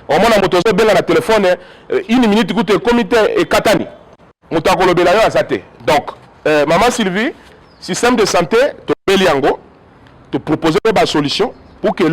au moins moto zo benga na téléphone une minute coûte le comité et katani moto akolobela yo azate donc maman Sylvie système de santé to beliango te proposer ba solution pour que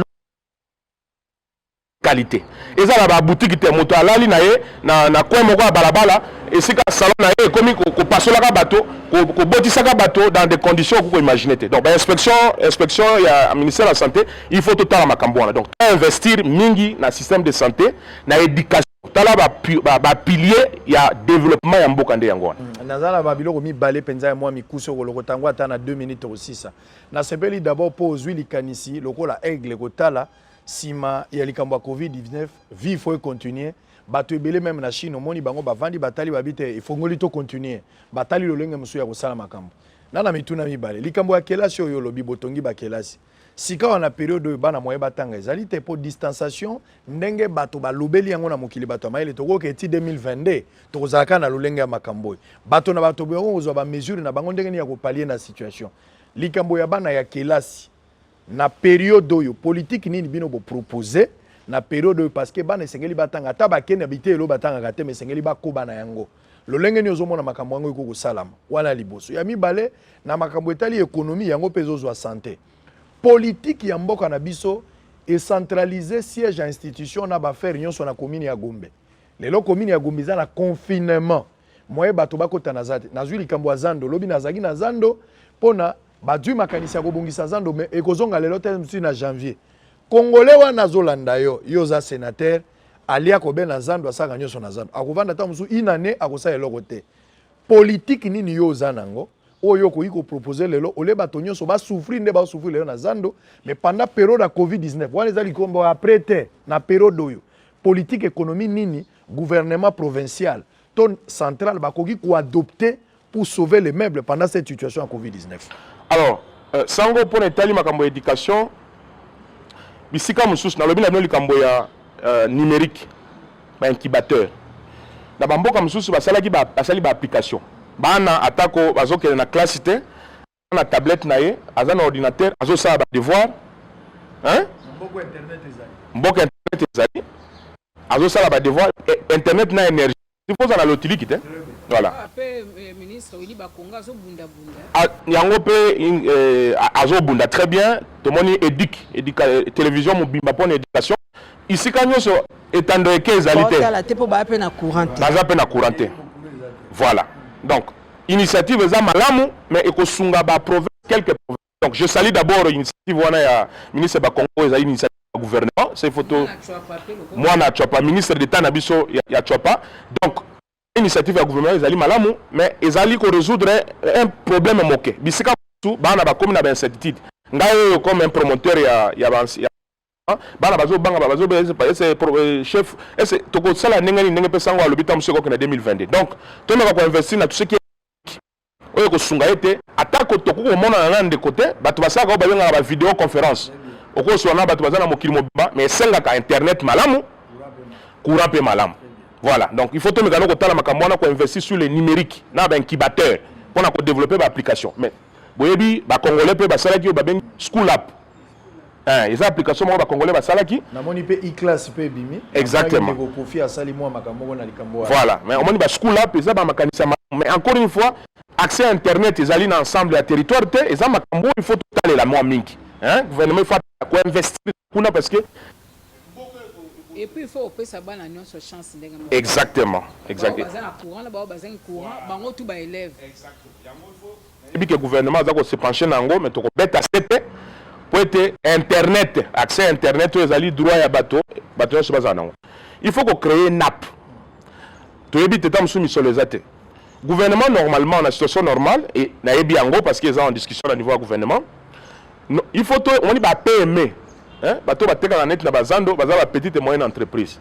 qualité eza la boutique te moto alali na ye na coin moko balabala et c'est ka salon na ye comme ko pasola ka bateau ko botisa ka bateau dans des conditions qu'on peut imaginer donc inspection ya ministère de la santé il faut tout à makambo wana donc investir mingi na système de santé na éducation tala ba pilier ya développement ya mboka nde yango wana nazala ba biloko mi balé penza ya moi mikuso ko lokotango ata na 2 minutes aussi ça na sepeli d'abord pour ozwi likanisi lokola aigle kotala sima ya likambo ya Covid-19 vie faut continuer bato ebele même na Chine omoni bango bavandi batali babite ifongoli to continuer batali lolenge musu ya kosala makambo nana mituna mibale likambo ya kelasi oyo lobi botongi ba kelasi sika wana période oyo bana moye batanga ezali te po distanciation ndenge bato balobeli yango na mokili bato amayele tokoke eti 2022 tokozalaka na lolenge ya makambo bato na bato bongo kozwa ba mesure na bango ndenge ni ya kopalier na situation likambo ya bana ya kelasi na période oyo politique nini bino bo proposer na période oyo parce que bana esengeli batanga ta bakene bité elo batanga kate mais esengeli bakoba na yango lolenge ni ozomona makambo yango iko kosalama wana liboso ya mibale na makambo etali économie yango pezo zwa santé politique ya mboka na biso et centraliser siège à institution na ba faire nyonso na commune ya Gombe lelo commune ya Gombe za na confinement moye bato bakota na zate nazwi likambo ya Zando lobi nazaki na Zando pona badui makanisi ya kobongisa zando mais ekozonga lelo te na janvier congolais wana zolanda yo za sénateur alia kobe na zando asaka nyonso na zando akovanda ta musu inane akosala eloko te politique nini yo za nango oyo ko iko proposer lelo ole bato nyonso ba souffrir nde ba souffrir lelo na zando mais pendant période ya covid-19 wana ezali kombo après te na période oyo politique économie nini gouvernement provincial ton central bakoki ko adopter pour sauver les meubles pendant cette situation à Covid-19. Alors, sango pour netali makambo éducation, bisika mususu na lobi na bino likambo ya numérique, ba incubateur. Na bamboka mususu basali ba application. Bana atako bazokele na classe te, na tablette na ye, aza na ordinateur, azo sala ba devoir, hein? Mboko internet ezali. Azo sala ba devoir, internet na énergie. Il faut ça l'utilité. Voilà. Après ministre Willy Bakonga zo bunda yango pe azo bunda très bien. Tout le monde télévision mobimba pour éducation. Ici quand nous so étando que ezalité. La te po ba pe na courant. Baza pe na courant. Voilà. Donc initiative za malamu mais ekosunga ba province quelques provinces. Donc je salue d'abord l'initiative wana ya ministre Bakongo eza initiative du gouvernement, c'est photo moi na Tchapa ministre d'état na biso ya Tchapa. Donc initiative du gouvernement ezali malamu mais ezali ko résoudre un problème moké. Bisika tout bana ba comme na incertitude. Ngayo comme un promoteur ya bana bazo banga bazo c'est chef c'est toko sala ndenge ndenge pesango alobita musoko na 2022. Donc to na ko investir na tout ce qui oyo ko sunga ete atako toko ko mona na ndeko côté bato basaka ba benga ba vidéo conférence oko so na bato bazana mokili mobimba mais senga ka internet malamu courant pe malamu. Voilà, donc il faut que nous ayons investir sur le numérique, dans l'incubateur, pour développer l'application. Mais, vous voyez, les Congolais peuvent faire des school app. Les applications, les Congolais peuvent faire des e-class. Exactement. Voilà, mais on a school app, mais encore une fois, accès à Internet, ils allaient ensemble à territoire, il faut tout aller la moins mingi. Le gouvernement faut investir parce que et puis il faut que ça banane sur chance exactement exactement et puis que le gouvernement doit se pencher nango mais to beta CP pour être internet accès à internet aux ali droit ya bateau sur bazana il faut qu'on crée une app to ebite tam soumis sur les athées gouvernement normalement en situation normale et na ebi yango parce qu'ils sont en discussion au niveau du gouvernement il faut on y va PME. Bato bateka na net na bazando bazala petite et moyenne entreprise.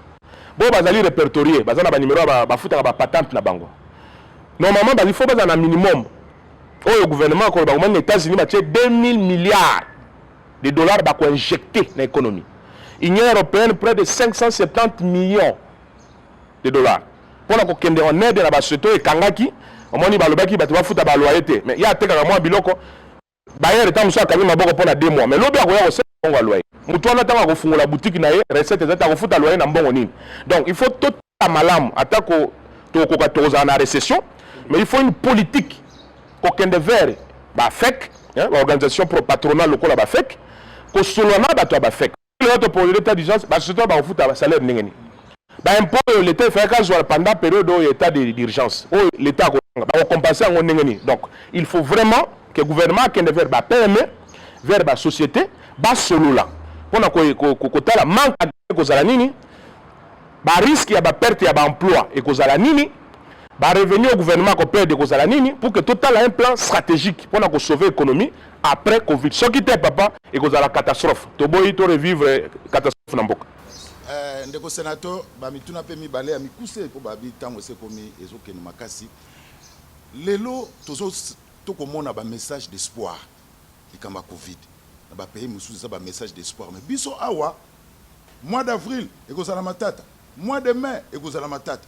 Bon bazali répertorier, bazana ba numéro ba futa ba patente na bango. Normalement il faut bazana minimum. Le gouvernement ko ba les États-Unis ba 2000 milliards de dollars ba ko injecter dans l'économie. Union européenne près de 570 millions de dollars. Pour la ko kende en aide na ba soto e kangaki, au moins ba lobaki ba ba futa ba loyer mais il y a teka moi biloko bayer etam so akami maboko pour na 2 mois mais lobi akoya ko se bongo loyer. Mutuana tanga kufungula boutique na ye recette zata kufuta loyer na mbongo nini. Donc il faut tout malamu atako to ko katoza na récession mais il faut une politique ko kende vers ba FEC organisation pro patronale lokola ba FEC ko solona ba to ba FEC l'autre pour l'état d'urgence ba surtout ba kufuta ba salaire ndengeni ba impôt l'état fait ka zo pendant période d'état d'urgence l'état ko ba compenser ngo ndengeni. Donc il faut vraiment que le gouvernement kende vers ba PME vers ba société ba solola pona ko tala manque ko zala nini ba risque ya ba perte ya ba emploi et ko zala nini ba revenu au gouvernement ko perde ko zala nini pour que total un plan stratégique pona ko sauver l'économie après Covid. Ce qui était papa et ko zala catastrophe to boyi to revivre catastrophe na mboka. Ndeko sénateur ba mituna pe mi balé mi kuse ko ba bi tango se komi ezoke na makasi lelo tozo to komona ba message d'espoir likamba Covid. Ba pays mususu ça ba message d'espoir mais biso awa mois d'avril ekozala matata mois de mai ekozala matata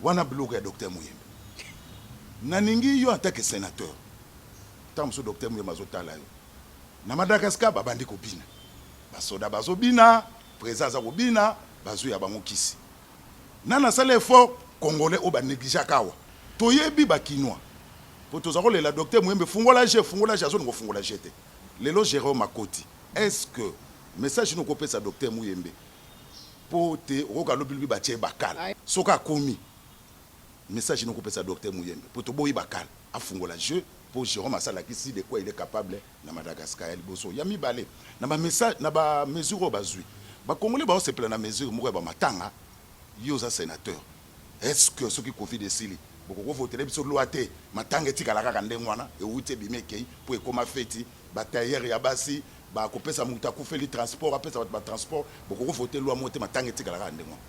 wana bloqué ya docteur Muyembe naningi yo en tant que sénateur tant so docteur Muyembe azotala yo na Madagascar babandi kobina basoda bazobina présence za kobina bazu ya bango kisi nana sala effort congolais o ba négliger kawa toyebi ba kinois pour tous les la docteur Muyembe fungola je azo ngo fungola jete. Lelo Jérôme Makoti, est-ce que message nous copie sa docteur Muyembe pour te rogalo bilbi batie bakal soka komi message nous copie sa docteur Muyembe pour te boyi bakal afungola jeu pour Jérôme Assala qui de quoi il est capable na Madagascar el boso ya mibale na ba message na ba mesure bazui ba congolais ba se plaindre na mesure moko ba matanga yo za sénateur est-ce que ce qui Covid de sili boko voter biso loi te matanga etikala kaka ndengwana e uti bimekei pour ekoma feti ba tailleur ya basi ba kopesa muta kufeli transport apesa ba transport boko voter loi mote matanga etikala kaka ndengwana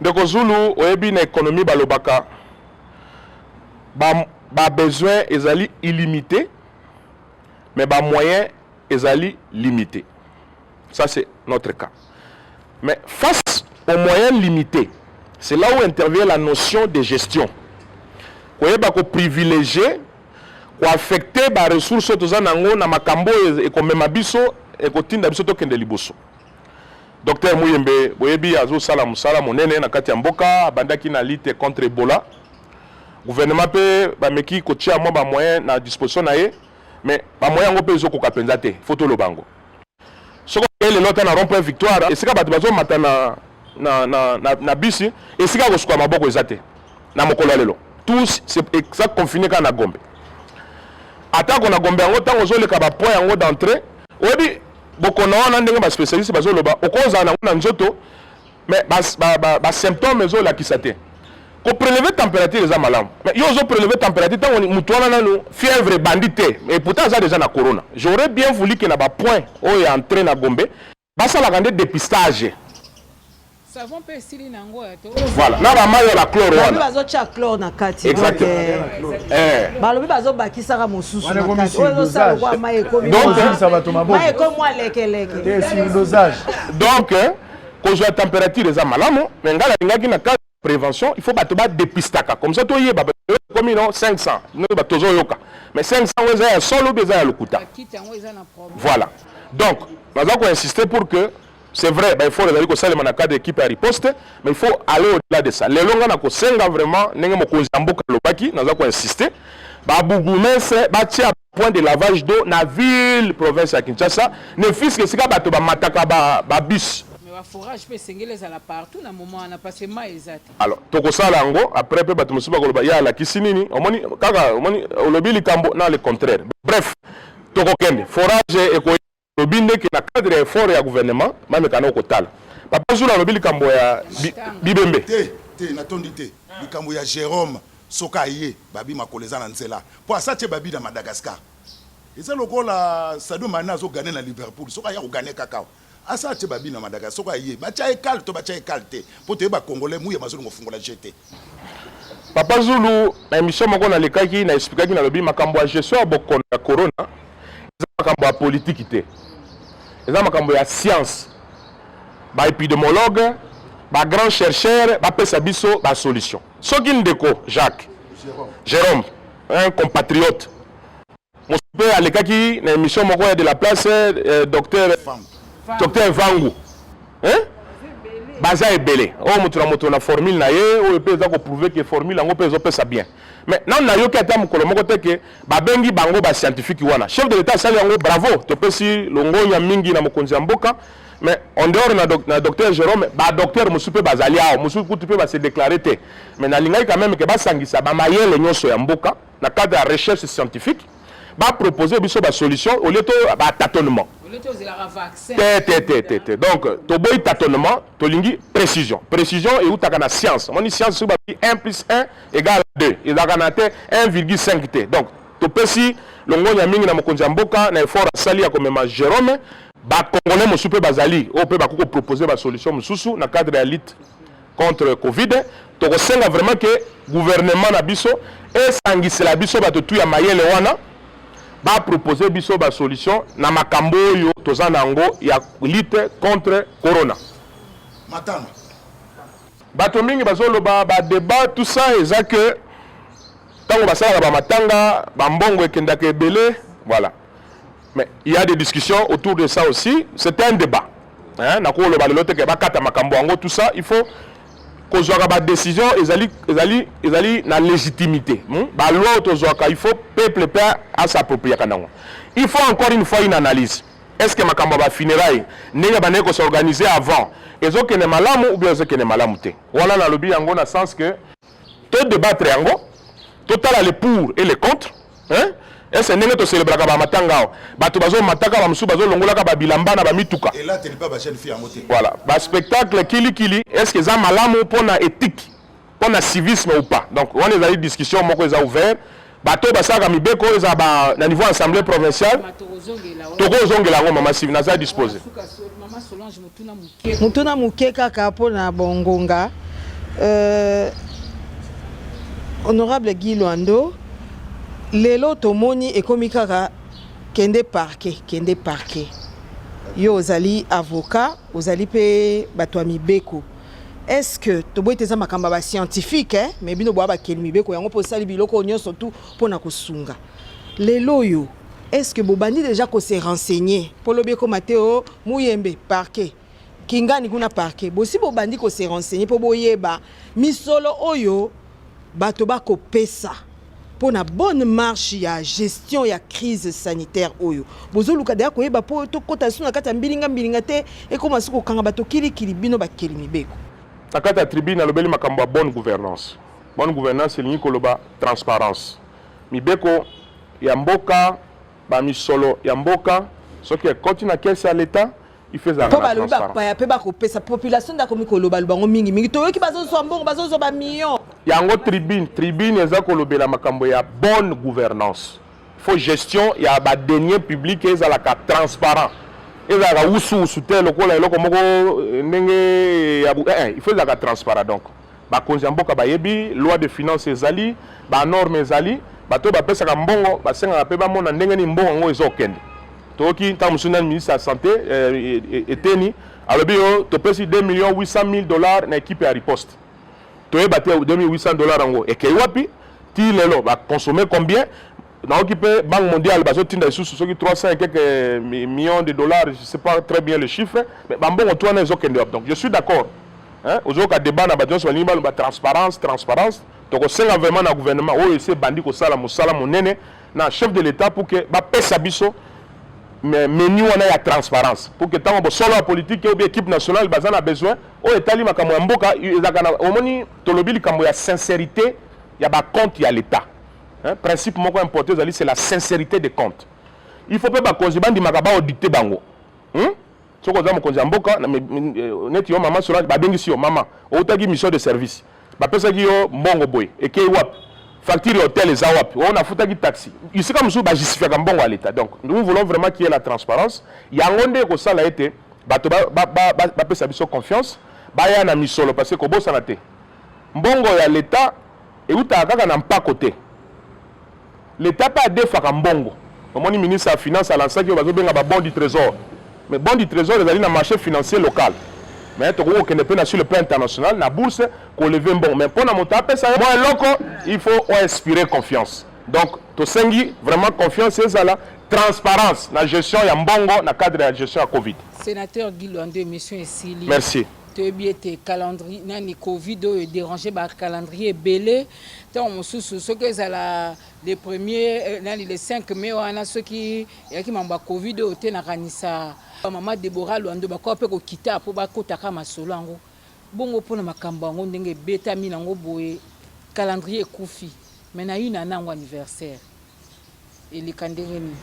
ndeko Zulu oyebi na économie balobaka ba besoin ezali illimité mais ba moyen ezali limité. Ça c'est notre cas. Mais face aux moyens limités, c'est là où intervient la notion de gestion. Koyeba ko privilégier ko affecter ba ressources tozanango na makambo e ko mema biso e ko tinda biso to kende liboso. Docteur Muyembe boyebi azo sala musala monene na kati ya mboka bandaki na lutte contre Ebola. Gouvernement pe ba meki ko tia mo ba moyen na disposition na ye mais ba moyen ngo pe zo ko kapenza te photo lo bango. Soko ele lota na rond-point Victoire esika bato bazo mata na bisi esika ko sukwa maboko ezate na mokolo lelo. Tous c'est exact confiné ka na Gombe. Atako na Gombe ngo tango zo le ka ba point ngo d'entrée. Obi bokona wana ndenge ba spécialiste bazo loba okoza na nzoto mais ba symptômes zo la kisate. Ko prélever température les malamu. Mais yo zo prélever température tant on mutuana nanu fièvre bandité et pourtant ça déjà na corona. J'aurais bien voulu que na ba point o est entré na Gombe basa la grande dépistage. Savon pe stili nango ya to. Voilà, na ba mayo la chlore wana. Bazo cha chlore na kati. Exactement. Balobi bazo bakisa ka mosusu na kati. Donc ça va tomber bon. Maye ko moi lekeleke. C'est sur dosage. Donc ko zo température les malamu mais ngala ngaki na kati prévention, il faut battre dépistaka. Comme ça, tu y es, comme non 500. Nous mais 500, on a un solo besoin le kuta. Voilà. Donc, nous avons insisté pour que, c'est vrai, il faut les que le cadre d'équipe à riposte, mais il faut aller au-delà de ça. Les longs, on a senga vraiment, nous avons insisté. Bougoumès, bâti à point de lavage d'eau dans la ville, province à Kinshasa, ne fils que c'est que mataka bus. Forage peut s'engager à la partout na moment on a passé maïzat. Alors toko sala ngo après pe bato musuba ko ya la kisinini omoni kaka omoni olobili kambo na le contraire. Bref toko kende forage et ko lobinde que na cadre effort ya gouvernement même kana ko tala. Papa Zula lobili kambo ya bibembe. Te na tondité. Likambo ya Jérôme Sokaye babi makoleza na nzela. Po ça te babi na Madagascar. Et ça lokola Sadio Mané zo gagner na Liverpool. Sokaye ko gagner kakao. Asa te babi na Madagascar soka yé bacha ekal to bacha ekalte po te ba congolais muye mazulu ngofungola jeté. Papa Zulu na émission moko na lekaki na expliquaki na lobi makambo ya gestion bokona ya corona eza makambo ya politique te eza makambo ya science ba épidémiologue ba grand chercheur ba pesa biso ba solution soki ndeko Jérôme un compatriote mon père à lekaki na émission moko ya de la place Docteur Vangu. Hein? Baza ebele. Oh mutu na formule na ye, o pe za ko prouver que formule ngo pe zo pesa bien. Mais non na yo ki ata mukolo moko te ke ba bengi bango ba scientifique wana. Chef de l'état sali ngo bravo, to pesi longonya mingi na mokonzi ya mboka. Mais en dehors na docteur Jérôme, ba docteur musupe bazali awo, musupe kutu pe ba se déclarer te. Mais na lingai quand même que ba sangisa ba mayele nyonso ya mboka na cadre de recherche scientifique, ba proposer biso ba solution au lieu to ba tâtonnement. Donc, tu as tâtonnement, tu as précision. Précision et où tu as la science. Mon science, c'est 1 plus 1 égale 2. Il a 1,5 T. Donc, tu peux si le monde a mis dans mon konjamboka, na effort à sali à comme Jérôme, ba congolais mo super bazali, on peut proposer une solution dans le cadre de la lutte contre Covid. Tu as vraiment que le gouvernement na biso et sangisi la biso ba tout ya mayele wana. Va proposer biso ba solution na makambo yo tozana ngo ya lutte contre corona. Matana. Bato mingi bazolo ba débat tout ça eza que tango basala ba matanga ba mbongo ekendaka ebele voilà. Mais il y a des discussions autour de ça aussi, c'est un débat. Hein na ko lo ba lote ke ba kata makambo ngo tout ça, il faut qu'on soit ba décision ezali na légitimité. Ba loi tozoaka il faut peuple à s'approprier kanango. Il faut encore une fois une analyse. Est-ce que makambo ba funérailles ndenge ba neko s'organiser avant ezo kene malamu ou bien ezo kene malamu te. Voilà na lobby yango na sens que tout débattre yango, total les pour et les contre, hein? est-ce ndenge to célébraka ba matanga bato bazo mataka ba musu bazo longolaka ba bilamba na ba mituka et là tu n'es pas ba jeune fille en moté voilà ba spectacle kili est-ce que ça malamu pona éthique pona civisme ou pas donc on est allé discussion moko eza ouvert bato basaka mibeko eza ba na niveau assemblée provinciale toko zongela ngo mama Sylvie naza disposé mama Solange mutuna muke kaka pona bongonga honorable Guy Luando lelo tomoni ekomi kaka kende parquet yo ozali avocat ozali pe bato ya mibeko est-ce que toboyi teza makamba ba scientifique mais bino boya bakeli mibeko yango po sali biloko nyonso tout pona kosunga lelo yo est-ce que bobandi déjà ko se renseigner po lobi ko Mateo Muyembe parquet kingani kuna parquet bosi bobandi ko se renseigner po boyeba misolo oyo bato bako pesa pour na bonne marche ya gestion ya crise sanitaire oyo bozo luka da ko yeba po to kota suna kata mbilinga te e ko masuko kanga bato kili bino bakeli mibeko takata tribune alobeli makambo bonne gouvernance elingi koloba transparence mibeko ya mboka ba misolo ya mboka soki ekoti na kese ya l'état il fait ça po baloba pa pe ba ko pesa population da komi koloba lubango mingi to yoki bazo so mbongo bazo so ba million yango tribune eza kolobela makambo ya bonne gouvernance faut gestion ya ba denier public ezalaka transparent ezalaka usu te lokola eloko moko ndenge ya il faut ezalaka transparent donc bakonzi ya mboka bayebi loi de finances ezali ba norme ezali bato bapesaka mbongo basengaka mpe bamona ndenge ni mbongo yango ezokende toki ntango mosusu nani ministre ya santé eteni alobi yo topesi $2,800,000 na équipe ya riposte toyeba te $2,800 yango ekei wapi ti lelo baconsommer combien naoki mpe banque mondiale bazotinda lisusu soki 300 et quelques millions de dollars je sais pas très bien le chiffre mais bambongo to wana ezokende wapi donc je suis d'accord ozoyoka débat na bato nyonso balingi baloba transparence tokosenga vraiment na gouvernement oyo ese bandi kosala mosala monene na chef de l'état pour que bapesa biso menu wana ya transparence pour que ntango bosolo ya politique ou bien équipe nationale baza na besoin oyo etali makambo ya mboka ezalaka na omoni tolobi likambo ya sincérité ya bacompte ya l'état principe moko important ezali c'est la sincérité des comptes il faut mpe bakonzi bandimaka baaudite bango soki oza mokonzi ya mboka neti yo mama Solange babengisi yo mama outaki mission de service bapesaki yo mbongo boye ekei wapi facture hôtel eza wapi on afutaki taxi isika mosusu bajustifiaka mbongo ya l'état donc nous voulons vraiment qu'il y ait la transparence yango nde kosala ete bato bapesa biso confiance baya na misolo parce que kobosana te mbongo ya l'état eutaka kaka na mpako te l'état mpe adefaka mbongo omoni ministre ya finance alansaki oyo bazobenga babon du trésor mais bon du trésor ezali na marché financier local mais tokoki kokende mpe na sur le plan international na bourse koleve mbongo mais mpo na moto apesa mwa eloko il faut inspirer confiance donc tosengi vraiment confiance ezala transparence na gestion ya mbongo na cadre ya gestion ya covid. Sénateur Guy Luando émission esili merci toyebi ete calendrier nani covid oyo déranger ba calendrier ebele ntango mosusu soki ezala le premier nani le 5 mai wana soki eyaki mambo ya covid oyo te nakanisa mama Deborah Luando bakoka mpe kokita mpo bakotaka masolo yango bongo mpona makambo yango ndenge ebetami nango boye calendrier ekufi me na yuna nango anniversaire eleka ndenge nini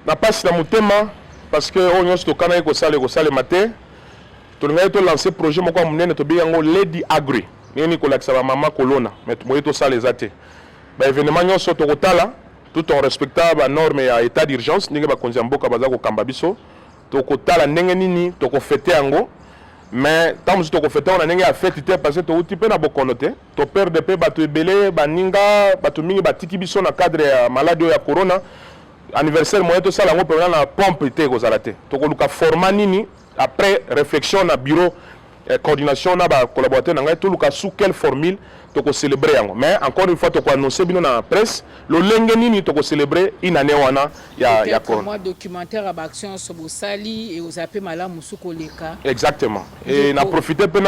na pasi na motema parce que oyo nyonso tokanaki kosalema te tolingaki tolancer projet moko ya monene tobengi yango Lady Agri ndenge kolakisa bamama kolona mais tomoki tosala eza te baévénement nyonso tokotala tout en respectant banorme ya état d'urgence ndenge bakonzi ya mboka baza kokamba biso tokotala ndenge nini tokofete yango mais ntango mosusu tokofete yango na ndenge ya fete te parce que touti mpe na bokono te toperde mpe bato ebele baninga bato mingi batiki biso na cadre ya maladi oyo ya corona anniversaire moyen tosala yango mpena na pompe te ekozala te tokoluka format nini après réflexion na bureau coordination na bacollaborateur na ngai toluka sous quelle formule tokocélébrer yango mais encore une fois tokoannonce bino na presse lolenge nini tokocélébrer une année wana ya corona moi documentaire ya baaction nyonso bosali e ozape malamu su koleka exactement et na profiter mpe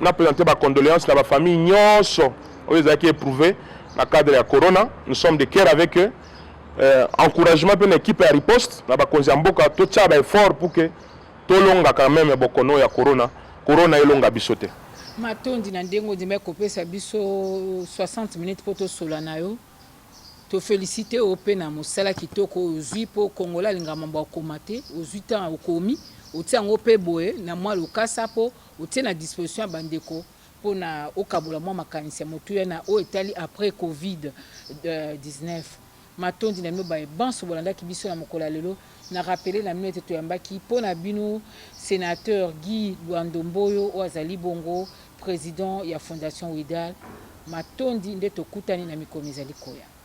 na présenter bacondoléance na bafamille nyonso oyo ezalaki éprouvé na cadre ya corona nous sommes de cœur avec eux encouragement mpe na équipe ya riposte na bakonzi ya mboka totia baeffort pour que tolonga quand même bokono ya corona elonga biso te matondi na ndenge ondima kopesa biso 60 minutes po tosola na yo to féliciter au pe na mosala kitoko ozwi po kongola linga mambo akomate ozwi tan okomi otia ngo pe boye na mwa lokasa po otia na disposition ya bandeko po na okabula mwa makanisi ya motuya na o etali après covid 19 matondi na mino ba banso bolandaki biso na mokola lelo na rappeler na mino ete toyambaki po na bino sénateur Guy Luandomboyo o azali bongo président ya fondation Widal matondi nde tokutani na mikono ezali koya.